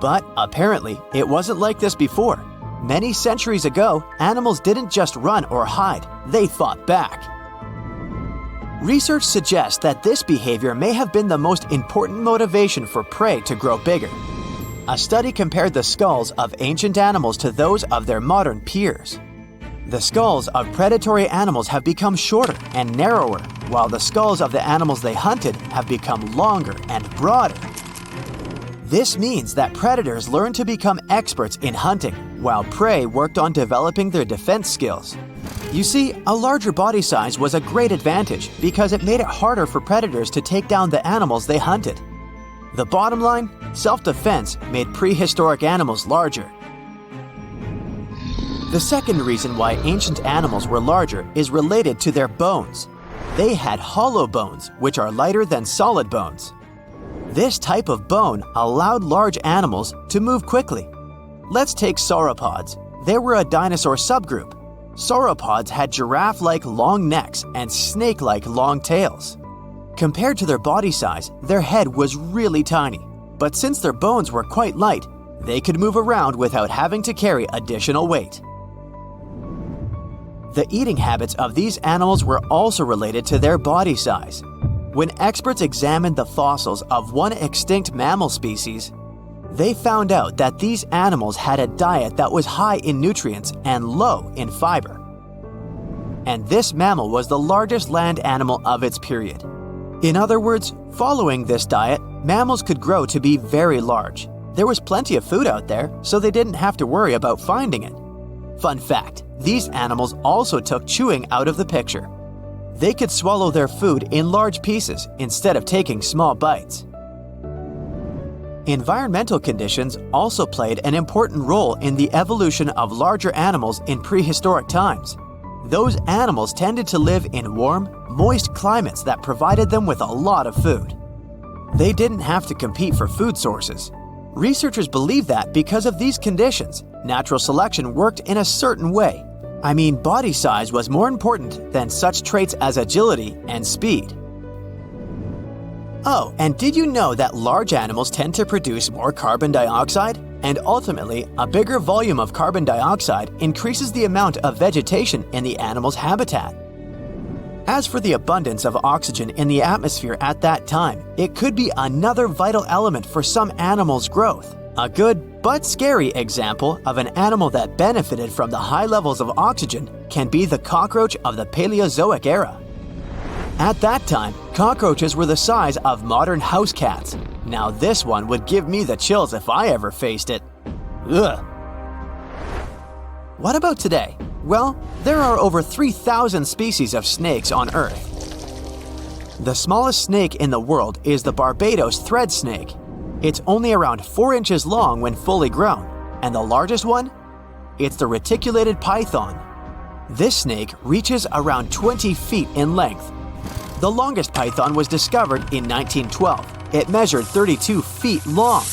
But apparently, it wasn't like this before. Many centuries ago, animals didn't just run or hide, they fought back. Research suggests that this behavior may have been the most important motivation for prey to grow bigger. A study compared the skulls of ancient animals to those of their modern peers. The skulls of predatory animals have become shorter and narrower, while the skulls of the animals they hunted have become longer and broader. This means that predators learned to become experts in hunting, while prey worked on developing their defense skills. You see, a larger body size was a great advantage because it made it harder for predators to take down the animals they hunted. The bottom line, self-defense made prehistoric animals larger. The second reason why ancient animals were larger is related to their bones. They had hollow bones, which are lighter than solid bones. This type of bone allowed large animals to move quickly. Let's take sauropods. They were a dinosaur subgroup. Sauropods had giraffe-like long necks and snake-like long tails. Compared to their body size, their head was really tiny. But since their bones were quite light, they could move around without having to carry additional weight. The eating habits of these animals were also related to their body size. When experts examined the fossils of one extinct mammal species, they found out that these animals had a diet that was high in nutrients and low in fiber. And this mammal was the largest land animal of its period. In other words, following this diet, mammals could grow to be very large. There was plenty of food out there, so they didn't have to worry about finding it. Fun fact, these animals also took chewing out of the picture. They could swallow their food in large pieces instead of taking small bites. Environmental conditions also played an important role in the evolution of larger animals in prehistoric times. Those animals tended to live in warm, moist climates that provided them with a lot of food. They didn't have to compete for food sources. Researchers believe that because of these conditions, natural selection worked in a certain way. I mean, body size was more important than such traits as agility and speed. Oh, and did you know that large animals tend to produce more carbon dioxide? And ultimately, a bigger volume of carbon dioxide increases the amount of vegetation in the animal's habitat. As for the abundance of oxygen in the atmosphere at that time, it could be another vital element for some animals' growth. A good but scary example of an animal that benefited from the high levels of oxygen can be the cockroach of the Paleozoic era. At that time, cockroaches were the size of modern house cats. Now this one would give me the chills if I ever faced it. Ugh. What about today? Well, there are over 3,000 species of snakes on Earth. The smallest snake in the world is the Barbados thread snake. It's only around 4 inches long when fully grown, and the largest one? It's the reticulated python. This snake reaches around 20 feet in length. The longest python was discovered in 1912. It measured 32 feet long.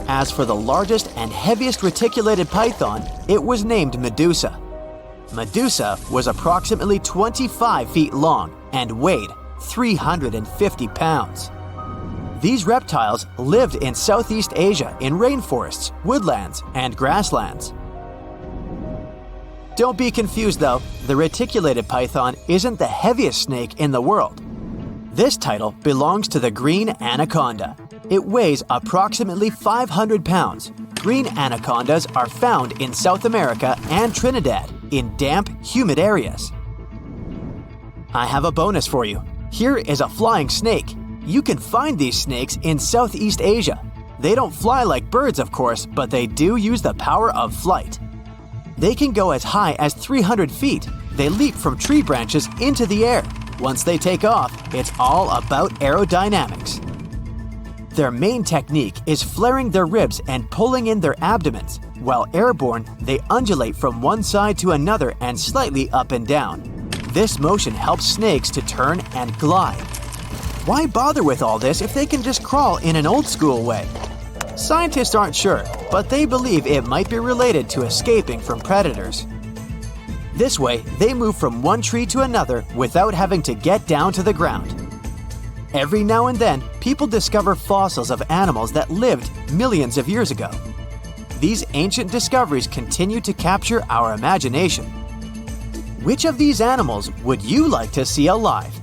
As for the largest and heaviest reticulated python, it was named Medusa. Medusa was approximately 25 feet long and weighed 350 pounds. These reptiles lived in Southeast Asia in rainforests, woodlands, and grasslands. Don't be confused though, the reticulated python isn't the heaviest snake in the world. This title belongs to the green anaconda. It weighs approximately 500 pounds. Green anacondas are found in South America and Trinidad in damp, humid areas. I have a bonus for you. Here is a flying snake. You can find these snakes in Southeast Asia. They don't fly like birds, of course, but they do use the power of flight. They can go as high as 300 feet. They leap from tree branches into the air. Once they take off, it's all about aerodynamics. Their main technique is flaring their ribs and pulling in their abdomens. While airborne, they undulate from one side to another and slightly up and down. This motion helps snakes to turn and glide. Why bother with all this if they can just crawl in an old-school way? Scientists aren't sure, but they believe it might be related to escaping from predators. This way, they move from one tree to another without having to get down to the ground. Every now and then, people discover fossils of animals that lived millions of years ago. These ancient discoveries continue to capture our imagination. Which of these animals would you like to see alive?